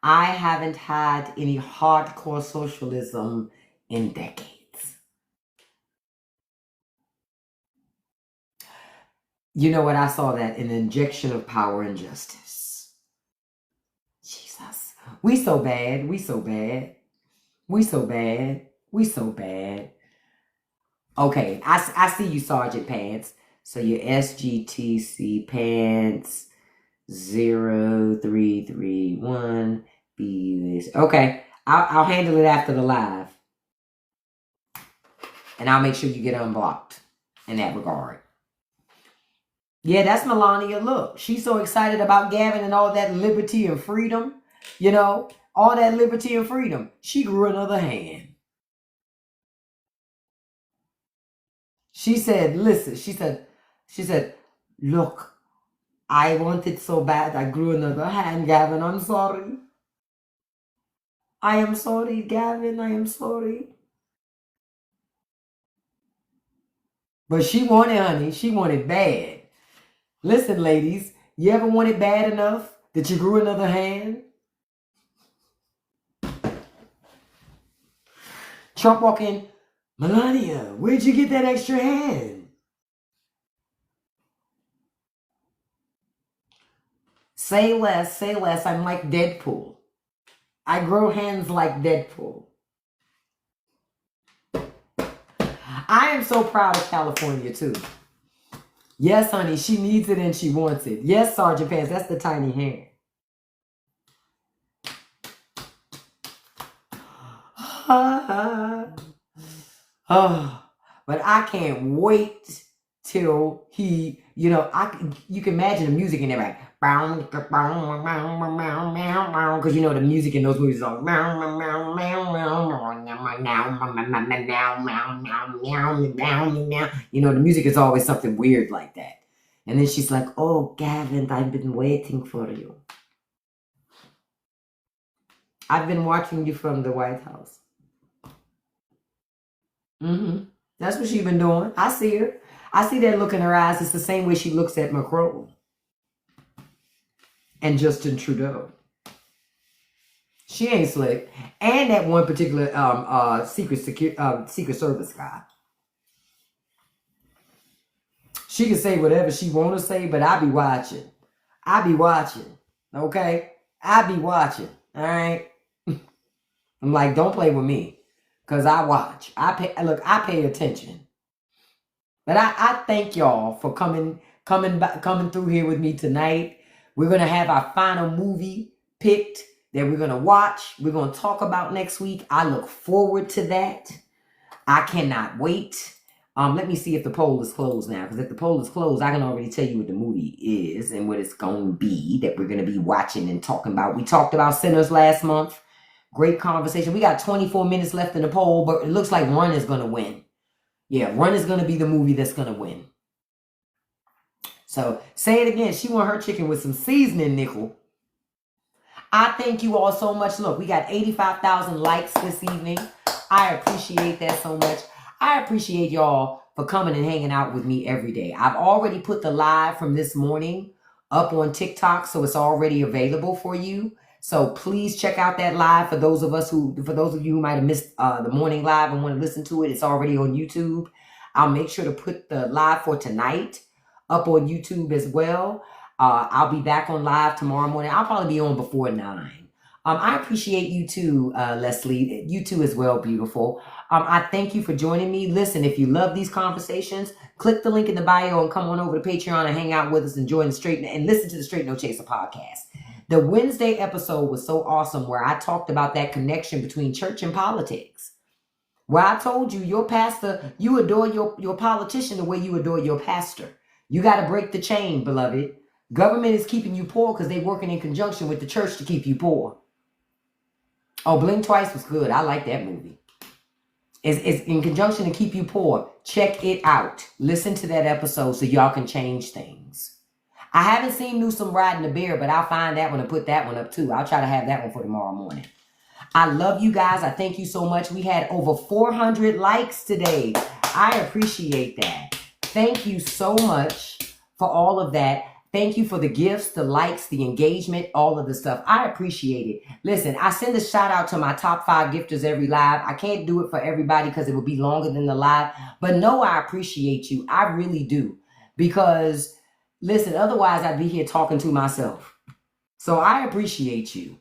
I haven't had any hardcore socialism in decades. You know what? I saw that, an injection of power and justice. Jesus. We so bad. We so bad. We so bad. We so bad. Okay, I see you, Sergeant Pants. So your SGTC Pants 0331 be this. Okay, I'll handle it after the live. And I'll make sure you get unblocked in that regard. Yeah, that's Melania. Look, she's so excited about Gavin and all that liberty and freedom. You know, all that liberty and freedom. She grew another hand. She said, listen, she said, look, I want it so bad I grew another hand, Gavin. I'm sorry. I am sorry, Gavin. I am sorry. But she wanted, honey. She wanted bad. Listen, ladies, you ever want it bad enough That you grew another hand? Trump walk in, Melania, where'd you get that extra hand? Say less, say less. I'm like Deadpool. I grow hands like Deadpool. I am so proud of California, too. Yes, honey, she needs it and she wants it. Yes, Sergeant Pants, that's the tiny hand. Oh, but I can't wait till he, you can imagine the music in there, right? Because you know the music in those movies are the music is always something weird like that. And then she's like, oh, Gavin, I've been waiting for you. I've been watching you from the White House. That's what she's been doing. I see her. I see that look in her eyes. It's the same way she looks at Macron and Justin Trudeau. She ain't slick. And that one particular Secret Service guy. She can say whatever she want to say, but I be watching. I be watching. Okay? I be watching. All right? I'm like, don't play with me. Because I watch. I pay attention. But I thank y'all for coming through here with me tonight. We're going to have our final movie picked that we're going to watch. We're going to talk about next week. I look forward to that. I cannot wait. Let me see if the poll is closed now. Because if the poll is closed, I can already tell you what the movie is and what it's going to be that we're going to be watching and talking about. We talked about Sinners last month. Great conversation. We got 24 minutes left in the poll, but it looks like Run is going to win. Yeah, Run is going to be the movie that's going to win. So, say it again. She want her chicken with some seasoning, Nickel. I thank you all so much. Look, we got 85,000 likes this evening. I appreciate that so much. I appreciate y'all for coming and hanging out with me every day. I've already put the live from this morning up on TikTok, so it's already available for you. So please check out that live for those of you who might have missed the morning live and want to listen to it. It's already on YouTube. I'll make sure to put the live for tonight up on YouTube as well. I'll be back on live tomorrow morning. I'll probably be on before 9. I appreciate you too, Leslie. You too as well, beautiful. I thank you for joining me. Listen, if you love these conversations, click the link in the bio and come on over to Patreon and hang out with us and join and listen to the Straight No Chaser podcast. The Wednesday episode was so awesome where I talked about that connection between church and politics. Where I told you, your pastor, you adore your politician the way you adore your pastor. You got to break the chain, beloved. Government is keeping you poor because they're working in conjunction with the church to keep you poor. Oh, Blink Twice was good. I like that movie. It's in conjunction to keep you poor. Check it out. Listen to that episode so y'all can change things. I haven't seen Newsom riding the bear, but I'll find that one and put that one up too. I'll try to have that one for tomorrow morning. I love you guys. I thank you so much. We had over 400 likes today. I appreciate that. Thank you so much for all of that. Thank you for the gifts, the likes, the engagement, all of the stuff. I appreciate it. Listen, I send a shout out to my top 5 gifters every live. I can't do it for everybody because it would be longer than the live. But no, I appreciate you. I really do. Because, listen, otherwise I'd be here talking to myself. So I appreciate you.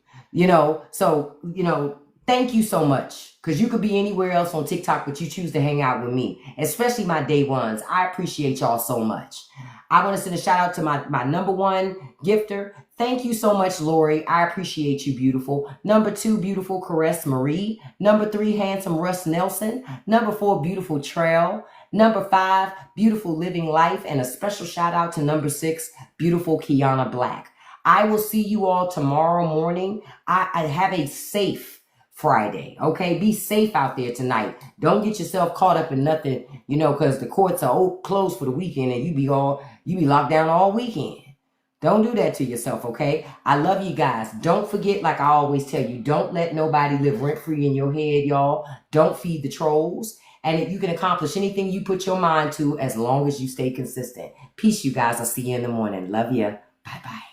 Thank you so much. Because you could be anywhere else on TikTok, but you choose to hang out with me. Especially my day ones. I appreciate y'all so much. I want to send a shout out to my number 1 gifter. Thank you so much, Lori. I appreciate you, beautiful. Number 2, beautiful Caress Marie. Number 3, handsome Russ Nelson. Number 4, beautiful Trail. Number 5, beautiful Living Life. And a special shout out to number 6, beautiful Kiana Black. I will see you all tomorrow morning. I have a safe Friday. Okay, be safe out there tonight. Don't get yourself caught up in nothing, because the courts are closed for the weekend and you be locked down all weekend. Don't do that to yourself, okay? I love you guys. Don't forget, like I always tell you, don't let nobody live rent-free in your head, y'all. Don't feed the trolls. And if you can accomplish anything you put your mind to as long as you stay consistent. Peace, you guys. I'll see you in the morning. Love you. Bye-bye.